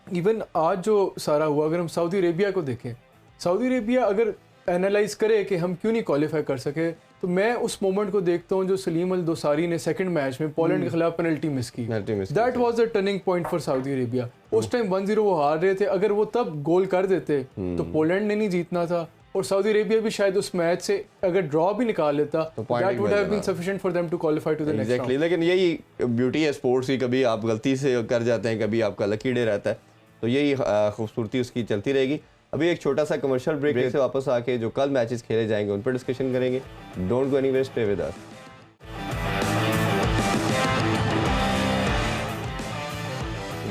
इवन आज जो सारा हुआ, अगर हम सऊदी अरेबिया को देखें, सऊदी अरेबिया अगर एनालाइज करे कि हम क्यों नहीं क्वालिफाई कर सके, तो मैं उस मोमेंट को देखता हूँ जो सलीम अल दोसारी ने सेकंड मैच में पोलैंड के खिलाफ पेनल्टी मिस की। That was the turning point for Saudi Arabia. उस टाइम 1-0 वो हार रहे थे, अगर वो तब गोल कर देते तो पोलैंड ने नहीं जीतना था, और सऊदी अरेबिया भी शायद उस मैच से अगर ड्रॉ भी निकाल लेता तो that would have been sufficient for them to qualify to the next round.
लेकिन यही ब्यूटी है स्पोर्ट्स की, कभी आप गलती से कर जाते हैं, कभी आपका लकी डे रहता है, तो यही खूबसूरती उसकी चलती रहेगी। अभी एक छोटा सा कमर्शियल ब्रेक से वापस आके जो कल मैचेस खेले जाएंगे उन पर डिस्कशन करेंगे। Don't go anywhere, stay with us.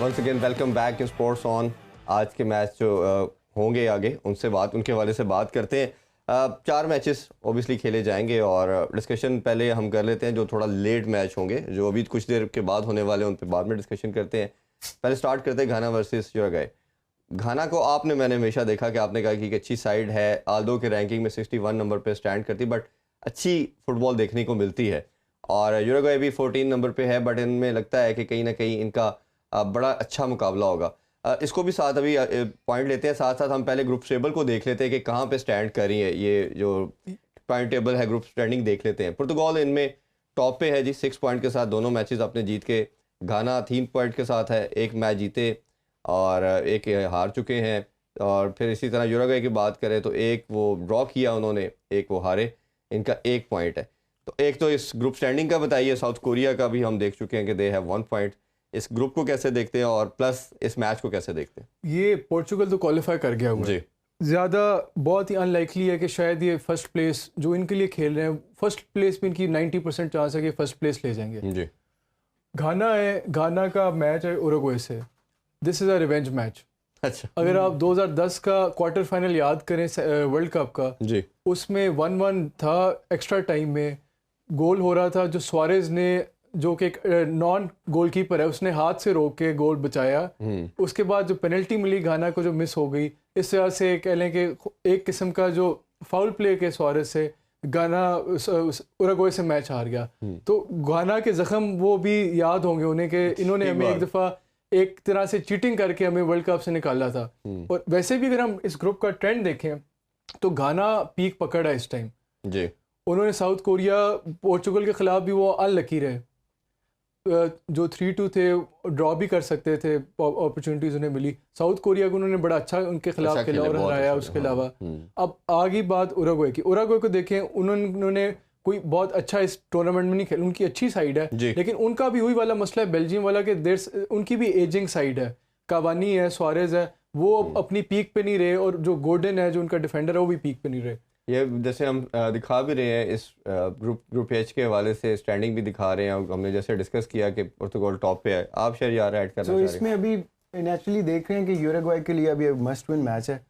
Once again welcome back in sports on. आज के मैच जो होंगे आगे उनके हवाले से बात करते हैं। 4 मैचेस ओबियसली खेले जाएंगे और डिस्कशन पहले हम कर लेते हैं जो थोड़ा लेट मैच होंगे, जो अभी कुछ देर के बाद होने वाले हैं, उन पर बाद में डिस्कशन करते हैं। पहले स्टार्ट करते हैं घाना वर्सेस यूरुग्वे। घाना को मैंने हमेशा देखा कि आपने कहा कि एक अच्छी साइड है, आल्दो के रैंकिंग में 61 नंबर पे स्टैंड करती, बट अच्छी फुटबॉल देखने को मिलती है। और यूरुग्वे भी 14 नंबर पे है, बट इनमें लगता है कि कहीं ना कहीं इनका बड़ा अच्छा मुकाबला होगा। इसको भी साथ अभी पॉइंट लेते हैं, साथ साथ हम पहले ग्रुप टेबल को देख लेते हैं कि कहाँ पे स्टैंड कर रही है। ये जो पॉइंट टेबल है, ग्रुप स्टैंडिंग देख लेते हैं। पुर्तगाल इनमें टॉप पे है जी 6 पॉइंट के साथ, दोनों मैचेस अपने जीत के। घाना 3 पॉइंट के साथ है, एक मैच जीते और एक हार चुके हैं। और फिर इसी तरह यूरुग्वे की बात करें तो एक वो ड्रॉ किया उन्होंने, एक वो हारे, इनका 1 पॉइंट है। तो एक तो इस ग्रुप स्टैंडिंग का बताइए, साउथ कोरिया का भी हम देख चुके हैं कि दे हैव 1 पॉइंट। इस ग्रुप को कैसे देखते हैं और प्लस इस मैच को कैसे देखते हैं?
ये पोर्चुगल तो क्वालिफाई कर गया हुआ है
जी,
ज़्यादा बहुत ही अनलाइकली है कि शायद ये फर्स्ट प्लेस जो इनके लिए खेल रहे हैं, फर्स्ट प्लेस में इनकी 90% चांस है कि फर्स्ट प्लेस ले जाएंगे।
जी,
घाना है, घाना का मैच है उरुग्वे से। This is a revenge match.
अच्छा
अगर आप 2010 का क्वार्टर फाइनल याद करें वर्ल्ड कप का,
जी,
उसमें 1-1 था, एक्स्ट्रा टाइम में गोल हो रहा था जो सुआरेज ने, जो कि एक नॉन गोलकीपर है, उसने हाथ से रोक के गोल बचाया। उसके बाद जो पेनल्टी मिली घाना को जो मिस हो गई, इस तरह से कह लें कि एक किस्म का जो फाउल प्ले के सुआरेज से घाना उरुग्वे से मैच हार गया। तो घाना के जख्म वो भी याद होंगे उन्हें कि इन्होंने हमें एक दफ़ा एक तरह से चीटिंग करके हमें वर्ल्ड कप से निकाला था। और वैसे भी अगर हम इस ग्रुप का ट्रेंड देखें तो घाना पीक पकड़ा है इस टाइम।
जी,
उन्होंने साउथ कोरिया, पोर्चुगल के ख़िलाफ़ भी वो अनलकी रहे, जो 3-2 थे, ड्रॉ भी कर सकते थे, अपॉर्चुनिटीज़ उन्हें मिली। साउथ कोरिया को उन्होंने बड़ा अच्छा उनके खिलाफ
अच्छा
खेला और
बहुत
हराया।
अच्छा,
उसके अलावा अब आगे बात उरुग्वे की। उरुग्वे को देखें, उन्होंने कोई बहुत अच्छा इस टूर्नामेंट में नहीं खेला, उनकी अच्छी साइड है,
जी।
लेकिन उनका भी वही वाला मसला है बेल्जियम वाला कि उनकी भी एजिंग साइड है। कावानी है, सुआरेज है, वो अपनी पीक पे नहीं रहे, और जो गोर्डन है जो उनका डिफेंडर है वो भी पीक पे नहीं रहे।
ये जैसे हम दिखा भी रहे हैं इस ग्रुप एच के हवाले से, स्टैंडिंग भी दिखा रहे हैं। हमने जैसे डिस्कस किया कि पुर्तगाल टॉप पे है। आप शायद यार ऐड करना चाह रहे हैं।
इसमें अभी नेचुरली देख रहे हैं कि यूरुग्वे के लिए अभी मस्ट विन मैच है।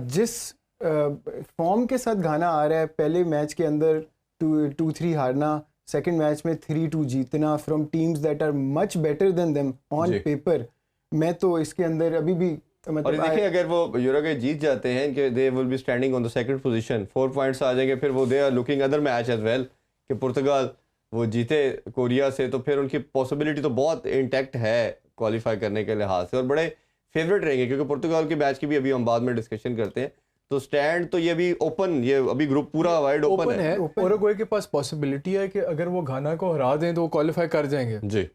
जिस फॉर्म के साथ घाना आ रहा है, पहले मैच के अंदर 2-3 हारना, सेकंड मैच में 3-2 जीतना from teams that are much better than them on paper. मैं तो इसके अंदर अभी भी
और देखिए अगर वो यूरुग्वे जीत जाते हैं कि they will be standing on the second position, 4 points आ जाएंगे। फिर वो they are looking other match as well कि पुर्तगाल वो जीते कोरिया से, तो फिर उनकी पॉसिबिलिटी तो बहुत इंटैक्ट है क्वालिफाई करने के लिहाज से, और बड़े फेवरेट रहेंगे। क्योंकि पुर्तगाल के मैच की भी अभी हम बाद में डिस्कशन करते हैं। तो स्टैंड तो ये भी ओपन, ये अभी ग्रुप पूरा वाइड ओपन है।
उरुग्वे के पास पॉसिबिलिटी है कि अगर वो घाना को हरा दें तो वो क्वालिफाई कर जाएंगे
जी।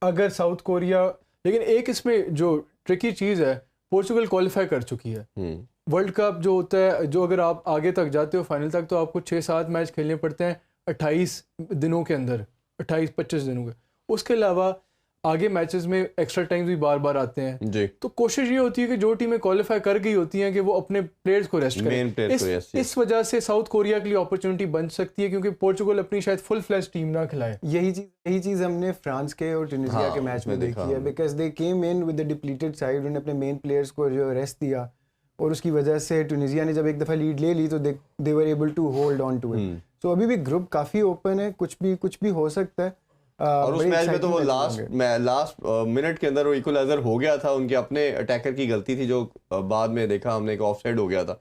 अगर साउथ कोरिया, लेकिन एक इसमें जो ट्रिकी चीज़ है, पोर्चुगल क्वालिफाई कर चुकी है। वर्ल्ड कप जो होता है, जो अगर आप आगे तक जाते हो फाइनल तक, तो आपको 6-7 मैच खेलने पड़ते हैं 28 दिनों के अंदर, 28-25 दिनों के। उसके अलावा आगे मैचेस में एक्स्ट्रा टाइम्स भी बार बार आते हैं
जी।
तो कोशिश ये होती है कि जो टीमें क्वालिफाई कर गई होती हैं कि वो अपने प्लेयर्स को रेस्ट करें। इस वजह से साउथ कोरिया के लिए अपॉर्चुनिटी बन सकती है, क्योंकि पोर्चुगल अपनी शायद फुल फ्लैश टीम ना खिलाए।
यही चीज़ हमने फ्रांस के और ट्यूनीशिया के मैच में देखी है, because they came in with the depleted side. उन्होंने अपने मेन प्लेयर्स को जो रेस्ट दिया, और उसकी वजह से ट्यूनीशिया ने जब एक दफ़ा लीड ले ली तो they were able to hold on to it. So अभी भी ग्रुप काफ़ी ओपन है, कुछ भी हो सकता है।
और उस मैच में तो वो लास्ट मिनट के अंदर वो इक्वलाइजर हो गया था, उनके अपने अटैकर की गलती थी, जो बाद में देखा हमने कि ऑफसाइड हो गया था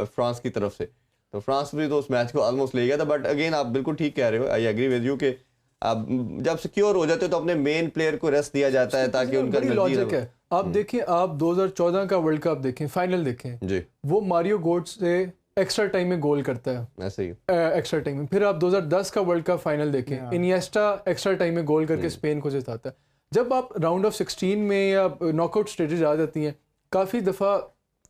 फ्रांस की तरफ से। तो फ्रांस भी तो उस मैच को ऑलमोस्ट ले गया था। बट अगेन आप बिल्कुल ठीक कह रहे हो, आई एग्री विद यू कि आप जब सिक्योर हो जाते हो तो अपने मेन प्लेयर को रेस्ट दिया जाता है ताकि उनका
लॉजिक है। आप देखें, आप 2014 का वर्ल्ड कप देखें, फाइनल देखें जी, वो मारियो गोट्स से एक्स्ट्रा टाइम में गोल करता है, ऐसे ही एक्स्ट्रा टाइम में। फिर आप 2010 का वर्ल्ड कप फाइनल देखें, इनिएस्टा एक्स्ट्रा टाइम में गोल करके स्पेन को जिताता है। जब आप राउंड ऑफ 16 में या नॉकआउट स्टेजेस आ जाती हैं, काफ़ी दफ़ा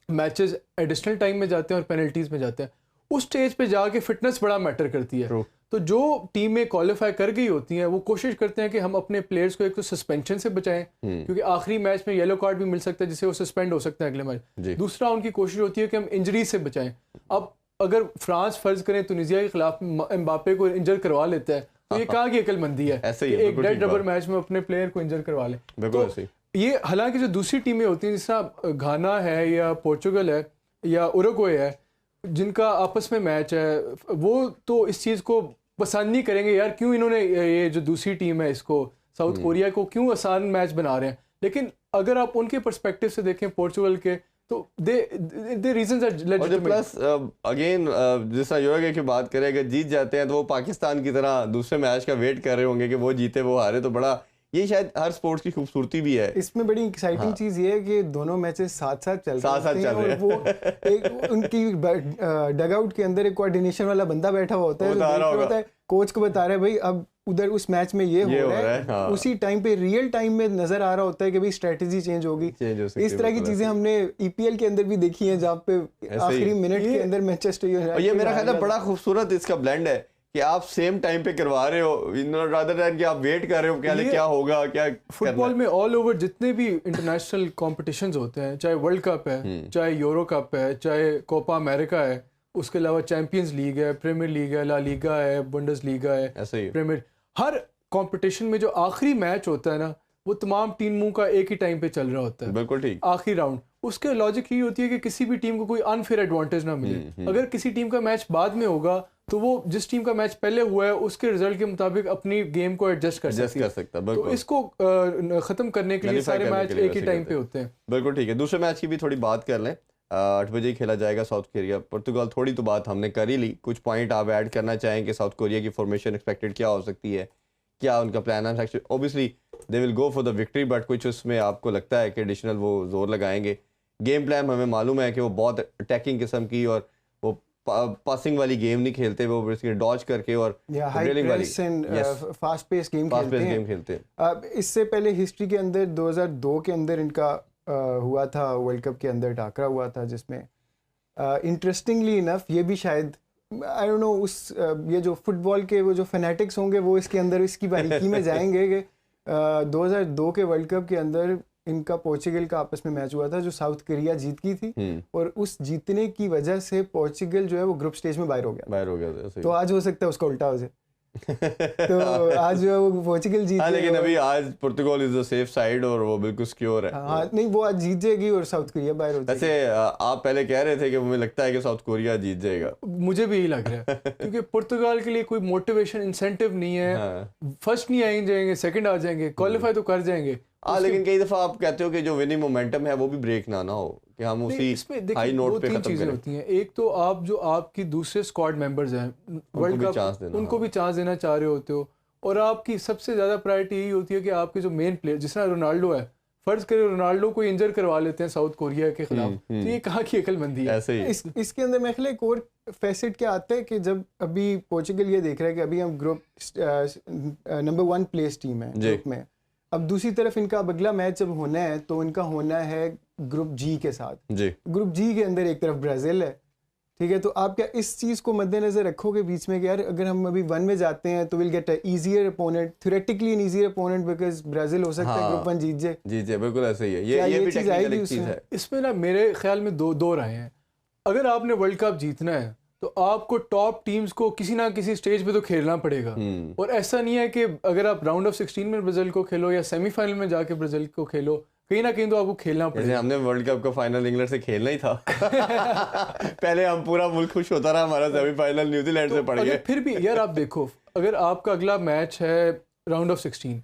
मैचेस एडिशनल टाइम में जाते हैं और पेनल्टीज में जाते हैं। उस स्टेज पे जाके फिटनेस बड़ा मैटर करती है। तो जो टीमें क्वालिफाई कर गई होती हैं वो कोशिश करते हैं कि हम अपने प्लेयर्स को एक तो सस्पेंशन से बचाएं, क्योंकि आखिरी मैच में येलो कार्ड भी मिल सकता है जिससे वो सस्पेंड हो सकते हैं अगले मैच। दूसरा उनकी कोशिश होती है कि हम इंजरी से बचाएं। अब अगर फ्रांस फर्ज करें तुनिसिया के खिलाफ एम्बापे को इंजर करवा लेता है तो ये कहाँ की अक्लमंदी है, एक डेड रबर मैच में अपने प्लेयर को इंजर करवा लें। तो ये हालांकि जो दूसरी टीमें होती हैं, जिस तरह घाना है या पोर्चुगल है या उरुग्वे है, जिनका आपस में मैच है, वो तो इस चीज़ को पसंद नहीं करेंगे, यार क्यों इन्होंने ये जो दूसरी टीम है इसको, साउथ कोरिया को क्यों आसान मैच बना रहे हैं। लेकिन अगर आप उनके पर्सपेक्टिव से देखें पोर्चुगल के, तो दे रीजंस आर
और जो
लेजिटिमेट।
प्लस अगेन जिस तरह यूरोगे की बात करें, अगर जीत जाते हैं तो वो पाकिस्तान की तरह दूसरे मैच का वेट कर रहे होंगे कि वो जीते वो हारे, तो बड़ा ये शायद हर स्पोर्ट्स की खूबसूरती भी है।
इसमें बड़ी एक्साइटिंग चीज ये है कि दोनों मैचेस साथ साथ चल रहे हैं और वो एक उनकी डगआउट के अंदर एक कोऑर्डिनेशन वाला बंदा बैठा हुआ होता है,
बता रहा होगा।
होता है, कोच को बता रहा है भाई अब उधर उस मैच में ये हो रहा है,
हाँ।
उसी टाइम पे रियल टाइम में नजर आ रहा होता है कि भाई स्ट्रेटजी चेंज होगी। इस तरह की चीजें हमने ईपीएल के अंदर भी देखी हैं, जहाँ पे आखिरी मिनट के अंदर मैनचेस्टर
और ये मेरा ख्याल है बड़ा खूबसूरत इसका ब्लेंड है कि आप सेम टाइम पे करवा रहे हो, रादर देन कि आप वेट कर रहे हो क्या होगा, क्या
फुटबॉल में ऑल ओवर जितने भी इंटरनेशनल कॉम्पिटिशन्स होते हैं, चाहे वर्ल्ड कप है, चाहे यूरो कप है, चाहे कोपा अमेरिका है, उसके अलावा चैंपियंस लीग है, प्रीमियर लीग है, ला लीगा है, बुंडेस लीगा है,
ऐसे ही
प्रीमियर, हर कंपटीशन में जो आखिरी मैच होता है ना, वो तमाम टीमों का एक ही टाइम पे चल रहा होता है।
बिल्कुल ठीक।
आखिरी राउंड, उसके लॉजिक ये होती है कि किसी भी टीम को कोई अनफेयर एडवांटेज ना मिले। अगर किसी टीम का मैच बाद में होगा तो वो जिस टीम का मैच पहले हुआ है उसके रिजल्ट के मुताबिक अपनी गेम को एडजस्ट कर सकता है। तो इसको खत्म करने के लिए सारे मैच एक ही टाइम पे होते हैं।
बिल्कुल ठीक है। दूसरे मैच की भी थोड़ी बात कर लें। 8 बजे खेला जाएगा साउथ कोरिया पुर्तगाल। थोड़ी तो बात हमने कर ही ली, कुछ पॉइंट आप ऐड करना चाहें कि साउथ कोरिया की फॉर्मेशन एक्सपेक्टेड क्या हो सकती है, क्या उनका प्लान है? Obviously they will go for the victory, but कुछ उसमें आपको लगता है कि एडिशनल वो जोर लगाएंगे? गेम प्लान हमें मालूम है कि वो बहुत अटैकिंग किस्म की और वो पासिंग वाली गेम नहीं खेलते, वो बेसिकली डॉज करके और
फास्ट पेस गेम खेलते हैं। इससे पहले हिस्ट्री के अंदर 2002 के अंदर इनका हुआ था, वर्ल्ड कप के अंदर टाकरा हुआ था, जिसमें इंटरेस्टिंगली इनफ ये भी शायद आई डोंट नो उस ये जो फुटबॉल के वो जो फैनेटिक्स होंगे वो इसके अंदर इसकी बारीकी में जाएंगे कि 2002 के वर्ल्ड कप के अंदर इनका पोर्चुगल का आपस में मैच हुआ था जो साउथ कोरिया जीत की थी, और उस जीतने की वजह से पोर्चुगल जो है वो ग्रुप स्टेज में बाहर हो गया था। तो आज हो सकता है उसका उल्टा हो जाए। तो आज जो है वो पोर्चुगल जीत गई,
लेकिन अभी आज पुर्तगाल इज द सेफ साइड और वो बिल्कुल सिक्योर है।
हाँ नहीं, वो आज जीत जाएगी और साउथ कोरिया बाहर हो जाएगी।
वैसे आप पहले कह रहे थे कि मुझे लगता है कि साउथ कोरिया जीत जाएगा।
मुझे भी यही लग रहा है क्योंकि पुर्तगाल के लिए कोई मोटिवेशन इंसेंटिव नहीं है। फर्स्ट नहीं आएंगे, सेकंड आ जाएंगे, क्वालिफाई तो कर जाएंगे।
लेकिन कई दफा आप कहते हो कि जो विनिंग मोमेंटम है वो भी ब्रेक ना हो, कि हम उसी हाई नोट पे खत्म करें।
होती हैं। एक तो आप जो आपकी दूसरे स्क्वाड मेंबर्स हैं वर्ल्ड कप, उनको भी चांस देना चाह रहे होते हो, और आपकी सबसे ज्यादा प्रायोरिटी यही होती है कि आपके जो मेन प्लेयर, जिस तरह रोनाल्डो है, फर्ज करें रोनाल्डो को इंजर करवा लेते हैं साउथ कोरिया के खिलाफ, तो ये कहाँ की अकलमंदी है?
ऐसे ही
इसके अंदर मैं ख्याल एक और फैसेट क्या आता है कि जब अभी पोर्चुगल ये देख रहा है कि अभी हम ग्रुप नंबर 1 प्लेस टीम है ग्रुप में, अब दूसरी तरफ इनका अब अगला मैच जब होना है तो इनका होना है ग्रुप जी के साथ जी। ग्रुप जी के अंदर एक तरफ ब्राजील है, ठीक है, तो आप क्या इस चीज़ को मद्देनजर रखोगे बीच में कि यार अगर हम अभी 1 में जाते हैं तो will get a easier opponent, theoretically an easier opponent, because Brazil हो सकता है ग्रुप 1 जीत जाए।
बिल्कुल ऐसे ही है। ये भी टेक्निकल एक चीज़ है।
इसमें ना मेरे ख्याल में दो राय हैं। अगर आपने वर्ल्ड कप जीतना है तो आपको टॉप टीम्स को किसी ना किसी स्टेज पे तो खेलना पड़ेगा, और ऐसा नहीं है कि अगर आप राउंड ऑफ 16 में ब्राजील को खेलो या सेमीफाइनल में जाके ब्राजील को खेलो, कहीं ना कहीं तो आपको खेलना पड़ेगा।
हमने वर्ल्ड कप का फाइनल इंग्लैंड से खेलना ही था पहले हम पूरा मुल्क खुश होता रहा, हमारा सेमीफाइनल न्यूजीलैंड से पड़ गया।
फिर भी यार आप देखो, अगर आपका अगला मैच है राउंड ऑफ 16,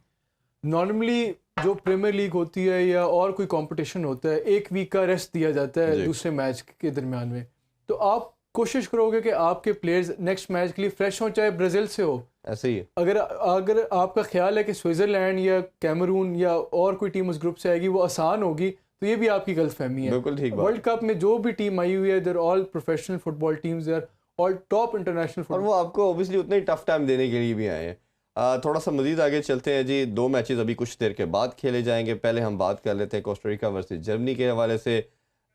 नॉर्मली जो प्रीमियर लीग होती है या और कोई कंपटीशन होता है, 1 वीक का रेस्ट दिया जाता है दूसरे मैच के दरमियान में, तो आप कोशिश करोगे कि आपके प्लेयर्स नेक्स्ट मैच के लिए फ्रेश हो, चाहे ब्राजील से हो।
ऐसे ही है।
अगर आपका ख्याल है कि स्विट्जरलैंड या कैमरून या और कोई टीम उस ग्रुप से आएगी वो आसान होगी, तो ये भी आपकी गलतफहमी है।
बिल्कुल ठीक बात।
वर्ल्ड कप में जो भी टीम आई हुई है, they're all professional football teams, they're all top international football,
और वो आपको ऑब्वियसली उतना ही टफ टाइम देने के लिए भी आए हैं। थोड़ा सा मजीद आगे चलते हैं जी। 2 मैचेस अभी कुछ देर के बाद खेले जाएंगे। पहले हम बात कर लेते हैं कोस्टा रिका वर्सेस जर्मनी के हवाले से।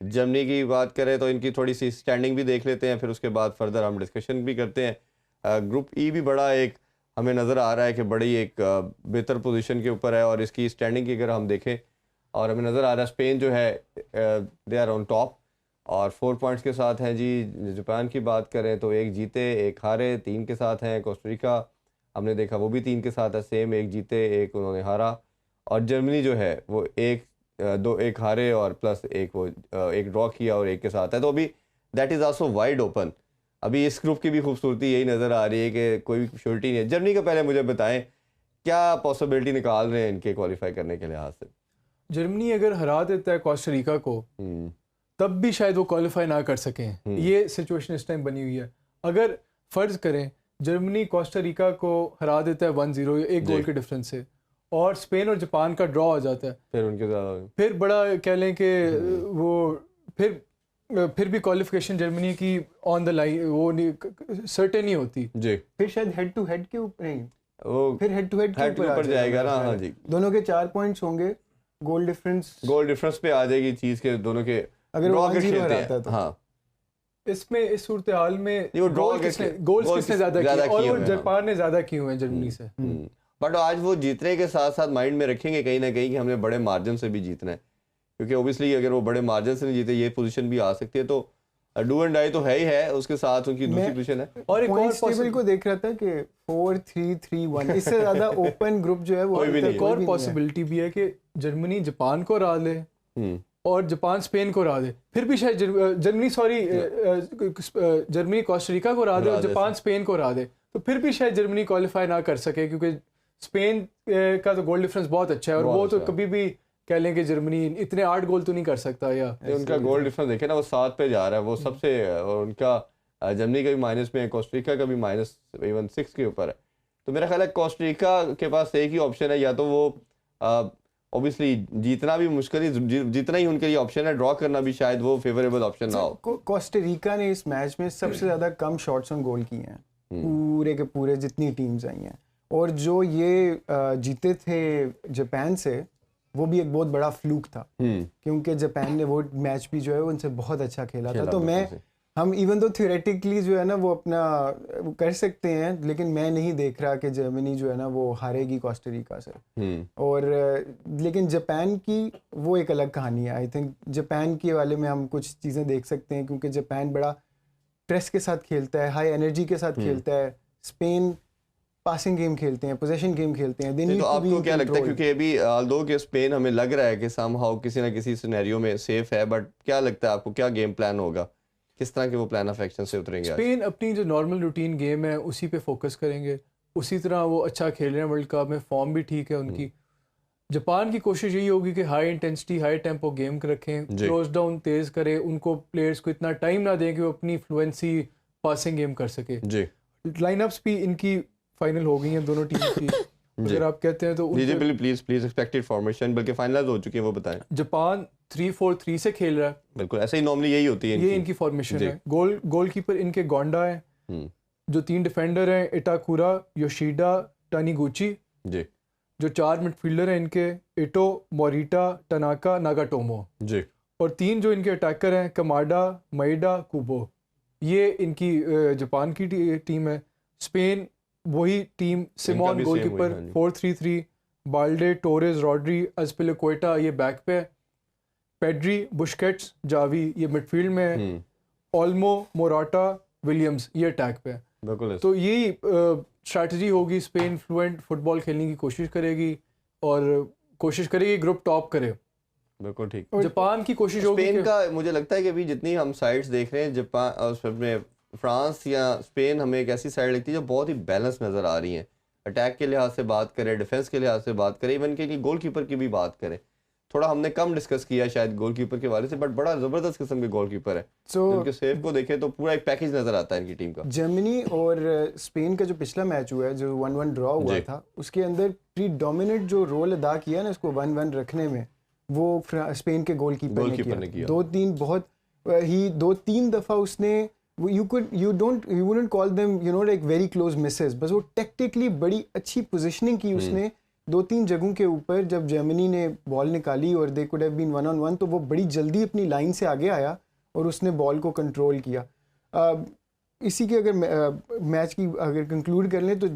जर्मनी की बात करें तो इनकी थोड़ी सी स्टैंडिंग भी देख लेते हैं, फिर उसके बाद फर्दर हम डिस्कशन भी करते हैं। ग्रुप ई भी बड़ा एक हमें नज़र आ रहा है कि बड़ी एक बेहतर पोजीशन के ऊपर है, और इसकी स्टैंडिंग की अगर हम देखें और हमें नज़र आ रहा है स्पेन जो है दे आर ऑन टॉप और 4 पॉइंट्स के साथ हैं जी। जापान की बात करें तो 1 जीते 1 हारे 3 के साथ हैं। कोस्टा रिका हमने देखा वो भी 3 के साथ है, सेम 1 जीते 1 उन्होंने हारा। और जर्मनी जो है वो 1 हारे और प्लस 1 ड्रॉ किया और 1 के साथ है। तो अभी that is also wide open. अभी इस ग्रुप की भी खूबसूरती यही नज़र आ रही है कि कोई श्योरिटी नहीं है। जर्मनी का पहले मुझे बताएं क्या पॉसिबिलिटी निकाल रहे हैं इनके क्वालिफाई करने के लिहाज से?
जर्मनी अगर हरा देता है कोस्टा रिका को तब भी शायद वो क्वालिफाई ना कर सकें। ये सिचुएशन इस टाइम बनी हुई है। अगर फ़र्ज़ करें जर्मनी कोस्टा रिका को हरा देता है 1-0 एक गोल के डिफरेंस से, और स्पेन और जापान का ड्रॉ हो जाता है,
फिर उनके
फिर बड़ा कह लें कि वो फिर भी क्वालिफिकेशन जर्मनी की ऑन द लाइन वो नहीं सर्टेन नहीं होती
जी,
फिर शायद हेड टू हेड के ऊपर नहीं,
वो
फिर हेड टू हेड के ऊपर
जाएगा ना। हाँ जी,
दोनों के 4 पॉइंट्स होंगे, गोल डिफरेंस
पे आ जाएगी चीज के दोनों के
अगर
ड्रॉ
1-0
के खेलते
हराता है
हैं।
तो।
हाँ,
इसमें इस सूरत हाल में
वो ड्रॉ
गोल्स किसने ज्यादा किए, और वो जापान ने ज्यादा किए हुए हैं जर्मनी से।
बट आज वो जीतने के साथ साथ माइंड में रखेंगे कहीं ना कहीं कि हमने बड़े मार्जिन से भी जीतना है, क्योंकि ओबियसली अगर वो बड़े मार्जिन से नहीं जीते ये पोजीशन भी आ सकती है, तो डू एंड डाई तो है ही है, उसके साथ उनकी दूसरी पोजीशन है।
और एक और
टेबल को देख रहा था कि 4-3-3-1 इससे ज्यादा ओपन ग्रुप जो है वो
कोई भी नहीं
एक और पॉसिबिलिटी भी है कि जर्मनी जापान को हरा ले और जापान स्पेन को हरा दे, फिर भी शायद जर्मनी कोस्टा रिका को हरा दे और जापान स्पेन को हरा दे, तो फिर भी शायद जर्मनी क्वालिफाई ना कर सके, क्योंकि स्पेन का तो गोल डिफरेंस बहुत अच्छा है और वो तो कभी भी कह लें कि जर्मनी इतने 8 गोल तो नहीं कर सकता। या
उनका गोल डिफरेंस देखे ना, वो 7 पे जा रहा है, वो सबसे, और उनका जर्मनी का भी माइनस में है, कोस्टा रिका का भी माइनस इवन 6 के ऊपर है। तो मेरा ख्याल है कोस्टा रिका के पास एक ही ऑप्शन है, या तो वो ऑब्वियसली जीतना भी मुश्किल ही, जीतना ही उनके लिए ऑप्शन है, ड्रॉ करना भी शायद वो फेवरेबल ऑप्शन ना हो।
कोस्टा रिका ने इस मैच में सबसे ज्यादा कम शॉट्स ऑन गोल किए हैं पूरे के पूरे जितनी टीम्स आई हैं, और जो ये जीते थे जापान से वो भी एक बहुत बड़ा फ्लूक था, क्योंकि जापान ने वो मैच भी जो है उनसे बहुत अच्छा खेला था। तो हम इवन तो थियोरेटिकली जो है ना वो अपना कर सकते हैं, लेकिन मैं नहीं देख रहा कि जर्मनी जो है ना वो हारेगी कोस्टा रिका से। और लेकिन जापान की वो एक अलग कहानी है। आई थिंक जापान के वाले में हम कुछ चीज़ें देख सकते हैं, क्योंकि जापान बड़ा प्रेस के साथ खेलता है, हाई एनर्जी के साथ खेलता है। स्पेन पासिंग गेम खेलते हैं, पोजीशन गेम खेलते हैं।
तो आपको क्या लगता है, क्योंकि अभी दो के स्पेन हमें लग रहा है कि समहाउ किसी ना किसी सिनेरियो में सेफ है, बट क्या लगता है आपको, क्या गेम प्लान होगा, किस तरह के वो प्लान ऑफ एक्शन से उतरेंगे?
स्पेन अपनी जो नॉर्मल रूटीन गेम है उसी पे फोकस करेंगे, उसी तरह वो अच्छा खेल रहे हैं, वर्ल्ड कप में फॉर्म भी ठीक है उनकी। जापान की कोशिश यही होगी कि high intensity high tempo game रखें, क्लोज डाउन तेज करें, उनको प्लेयर्स को इतना टाइम ना दें कि वो अपनी फ्लुएंसी पासिंग गेम कर सके। लाइनअप्स भी इनकी फाइनल हो गई हैं दोनों टीम की, अगर आप कहते हैं तो
प्लीज एक्सपेक्टेड फॉर्मेशन बल्कि फाइनल हो चुकी है वो बताएं।
जापान 3-4-3 से खेल रहा है,
बिल्कुल ऐसे ही नॉर्मली यही होती है,
ये इनकी फॉर्मेशन है। गोलकीपर इनके गोंडा है, जो 3 डिफेंडर हैं इटाकुरा, योशिडा, टानीगुची, जो 4 मिडफील्डर हैं इनके इटो, मोरिटा, टनाका, नागाटोमो, और 3 जो इनके अटैकर हैं कमाडा, मैडा, कुबो। ये इनकी जापान की टीम है। स्पेन वही team, Simon goalkeeper, 4-3-3, Balde, Torres, Rodri, Azpilicueta ये बैक पे है, पेड्री, बुस्केट्स, जावी ये मिडफील्ड में है, ओल्मो, मोराटा, विलियम्स ये अटैक पे है। तो यही स्ट्रैटेजी होगी। स्पेन फ्लुएंट फुटबॉल खेलने की कोशिश करेगी और कोशिश करेगी ग्रुप टॉप करे।
बिल्कुल ठीक।
जापान की कोशिश होगी।
स्पेन का मुझे लगता है कि अभी जितनी हम साइड्स देख रहे हैं, जापान और फ्रांस या स्पेन, हमें एक ऐसी साइड लगती है जो बहुत ही बैलेंस नज़र आ रही है। अटैक के लिहाज से बात करें, डिफेंस के लिहाज से बात करें, इवन के गोलकीपर की भी बात करें, थोड़ा हमने कम डिस्कस किया शायद गोलकीपर के बारे से, बट बड़ा ज़बरदस्त किस्म के गोलकीपर है। उनके सेव को देखें तो पूरा एक पैकेज नज़र आता है इनकी टीम का।
जर्मनी और स्पेन का जो पिछला मैच हुआ है, जो 1-1 ड्रॉ हुआ था, उसके अंदर प्रीडोमिनेंट जो रोल अदा किया ना इसको 1-1 रखने में, वो स्पेन के गोलकीपर ने किया। 2-3 दफ़ा उसने you wouldn't call them like very close misses, बस वो टेक्टिकली बड़ी अच्छी पोजीशनिंग की उसने 2-3 जगहों के ऊपर। जब जर्मनी ने बॉल निकाली और दे कुड हैव बीन 1-on-1, तो वो बड़ी जल्दी अपनी लाइन से आगे आया और उसने बॉल को कंट्रोल किया। इसी के अगर मैच की अगर कंक्लूड कर लें तो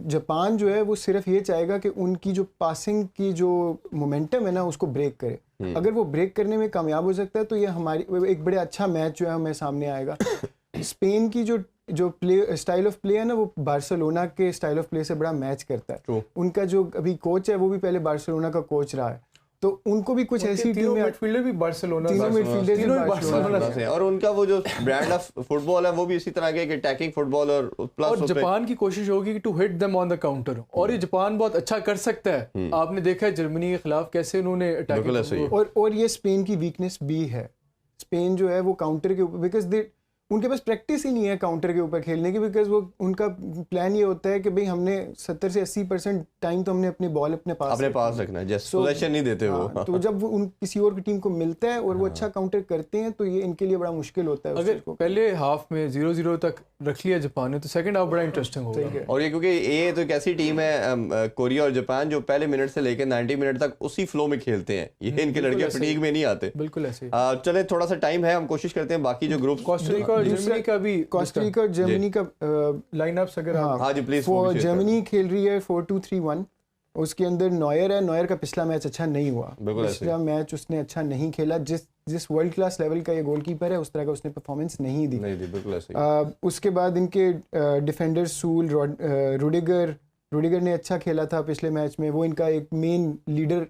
जापान जो है वो सिर्फ ये चाहेगा कि उनकी जो पासिंग की जो मोमेंटम है ना उसको ब्रेक करे। अगर वो ब्रेक करने में कामयाब हो सकता है तो ये हमारी एक बड़े अच्छा मैच जो है हमें सामने आएगा। स्पेन की जो प्ले स्टाइल ऑफ प्ले है ना, वो बार्सिलोना के स्टाइल ऑफ प्ले से बड़ा मैच करता है। उनका जो अभी कोच है वो भी पहले बार्सिलोना का कोच रहा है, तो उनको भी कुछ ऐसी टीम में
मिडफील्डर भी बार्सिलोना,
तीनों मिडफील्डर
से, और उनका वो जो ब्रांड ऑफ फुटबॉल है वो भी इसी तरह के अटैकिंग फुटबॉल, और प्लस
जापान की कोशिश होगी to hit them on the counter, और ये जापान बहुत अच्छा कर सकता है। आपने देखा है जर्मनी के खिलाफ कैसे उन्होंने अटैक,
और ये स्पेन की वीकनेस भी है। स्पेन जो है वो काउंटर के ऊपर, बिकॉज दे उनके पास प्रैक्टिस ही नहीं है काउंटर के ऊपर खेलने की, बिकॉज वो उनका प्लान ये होता है कि भाई हमने 70 से 80% टाइम तो हमने अपनी बॉल अपने पास
रखना है, जस्ट पोजीशन नहीं देते वो।
तो जब वो उन किसी और की टीम को मिलता है और वो अच्छा काउंटर करते हैं तो ये इनके लिए बड़ा मुश्किल होता है।
अगर पहले हाफ में 0-0 तक रख लिया जापान ने तो सेकंड हाफ बड़ा इंटरेस्टिंग होगा।
और ये क्योंकि ये तो एक ऐसी टीम है कोरिया और जापान जो पहले मिनट से लेकर 90 मिनट तक उसी फ्लो में खेलते हैं, ये इनके लड़के फटीग में नहीं आते।
बिल्कुल ऐसे।
चले थोड़ा सा टाइम है, हम कोशिश करते हैं बाकी जो ग्रुप
कोस्टा रिका और जर्मनी का भी,
कोस्टा रिका और जर्मनी का
लाइनअप्स अगर
हाँ जी प्लीज।
जर्मनी खेल रही है 4-2-3-1, उसके अंदर नॉयर है। नॉयर का पिछला मैच अच्छा नहीं हुआ, पिछला मैच उसने अच्छा नहीं खेला। जिस वर्ल्ड क्लास लेवल का ये गोलकीपर है उस तरह का उसने परफॉर्मेंस नहीं दी।
बिल्कुल ऐसे।
उसके बाद इनके डिफेंडर सूल, रुडिगर ने अच्छा खेला था पिछले मैच में, वो इनका एक मेन लीडर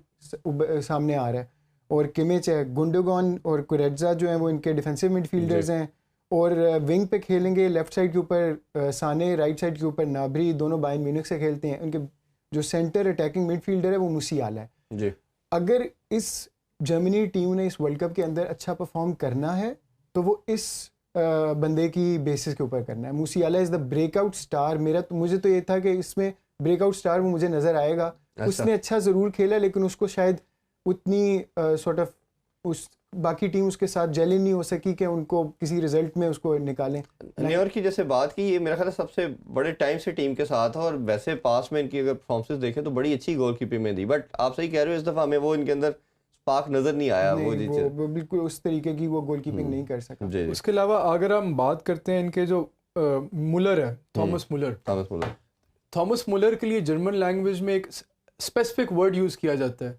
सामने आ रहा है। और किमिच है, गुंडोगॉन और कुरेट्जा जो हैं वो इनके डिफेंसिव मिडफील्डर्स हैं। और विंग पे खेलेंगे लेफ्ट साइड के ऊपर साने, राइट साइड के ऊपर नाबरी, दोनों बायर्न म्यूनिख से खेलते हैं। उनके जो सेंटर अटैकिंग मिडफील्डर है वो मुसियाला है
जी।
अगर इस जर्मनी टीम ने इस वर्ल्ड कप के अंदर अच्छा परफॉर्म करना है तो वो इस बंदे की बेसिस के ऊपर करना है। मुसियाला इज़ द ब्रेकआउट स्टार। मुझे तो ये था कि इसमें ब्रेकआउट स्टार वो मुझे नज़र आएगा। उसने अच्छा ज़रूर खेला लेकिन उसको शायद उतनी सॉर्ट ऑफ उस बाकी टीम उसके साथ जेल नहीं हो सकी कि उनको किसी रिजल्ट में उसको निकालें।
न्यूयॉर्क की जैसे बात की, ये मेरा ख्याल है सबसे बड़े टाइम से टीम के साथ है और वैसे पास में इनकी अगर परफॉर्मेंस देखें तो बड़ी अच्छी गोलकीपिंग में दी, बट आप सही कह रहे हो इस दफ़ा हमें वो इनके अंदर स्पार्क नज़र नहीं आया।
वो बिल्कुल उस तरीके की वो गोलकीपिंग नहीं कर सका।
उसके अलावा अगर हम बात करते हैं इनके जो मुलर है, थॉमस मुलर के लिए जर्मन लैंग्वेज में एक स्पेसिफिक वर्ड यूज़ किया जाता है,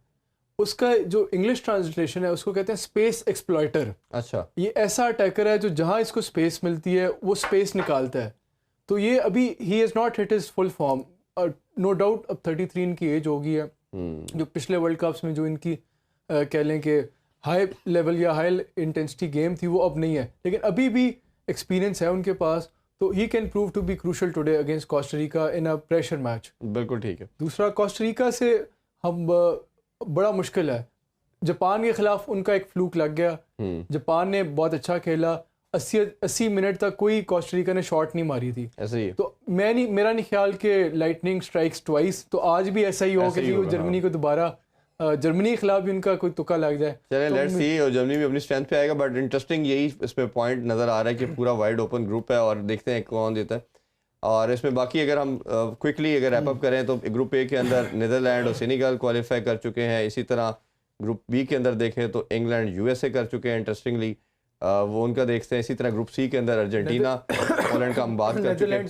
उसका जो इंग्लिश ट्रांसलेशन है उसको कहते हैं स्पेस एक्सप्लॉइटर।
अच्छा।
ये ऐसा अटैकर है जो जहाँ इसको स्पेस मिलती है वो स्पेस निकालता है। तो ये अभी ही has not hit his full form, no doubt अब 33 इनकी एज हो गई है। जो पिछले वर्ल्ड कप्स में जो इनकी कह लें कि हाई लेवल या हाई इंटेंसिटी गेम थी वो अब नहीं है, लेकिन अभी भी एक्सपीरियंस है उनके पास, तो he can prove to be crucial today against Costa Rica in a pressure match.
बिल्कुल ठीक है।
दूसरा, कोस्टा रिका से हम बड़ा मुश्किल है। जापान के खिलाफ उनका एक फ्लूक लग गया, जापान ने बहुत अच्छा खेला, 80 मिनट तक कोई कोस्टा रिका ने शॉट नहीं मारी थी।
ऐसे ही
तो मेरा नहीं ख्याल कि लाइटनिंग स्ट्राइक्स ट्वाइस, तो आज भी ऐसा ही हो कि वो जर्मनी को दोबारा जर्मनी के खिलाफ भी उनका कोई तुक्का लग जाए।
चलिए लेट्स सी, और जर्मनी भी अपनी स्ट्रेंथ पे आएगा, बट इंटरेस्टिंग यही इसमें पॉइंट नज़र आ रहा है कि पूरा वाइड ओपन ग्रुप है और देखते हैं कौन देता है। और इसमें बाकी अगर हम क्विकली अगर रैप अप करें तो ग्रुप ए के अंदर नीदरलैंड और सेनेगल क्वालिफाई कर चुके हैं। इसी तरह ग्रुप बी के अंदर देखें तो इंग्लैंड यूएसए कर चुके हैं, इंटरेस्टिंगली वो उनका देखते हैं। इसी तरह ग्रुप सी के अंदर अर्जेंटीना पोलैंड का हम बात कर चुके हैं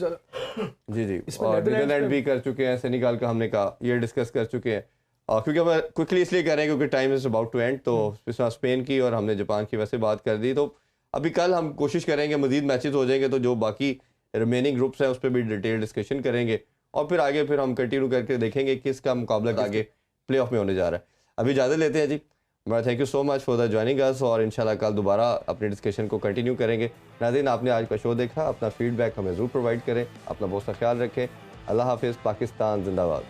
जी, और नीदरलैंड भी कर चुके हैं, सेनेगल का हमने कहा ये डिस्कस कर चुके हैं। और क्योंकि हम क्विकली इसलिए कर रहे हैं क्योंकि time is about to end, तो इसमें स्पेन की और हमने जापान की वैसे बात कर दी, तो अभी कल हम कोशिश करेंगे मज़ीद मैचेस हो जाएंगे तो जो बाकी रिमेनिंग ग्रुप्स हैं उस पर भी डिटेल डिस्कशन करेंगे और फिर आगे फिर हम कंटिन्यू करके देखेंगे किसका मुकाबला आगे प्ले ऑफ में होने जा रहा है। अभी इजाज़त लेते हैं जी, मैं thank you so much for the joining us और इंशाल्लाह कल दोबारा अपने डिस्कशन को कंटिन्यू करेंगे। नाज़रीन, आपने आज का शो देखा, अपना फीडबैक हमें ज़रूर प्रोवाइड करें, अपना बहुत सा ख्याल रखें। अल्लाह हाफिज़, पाकिस्तान जिंदाबाद।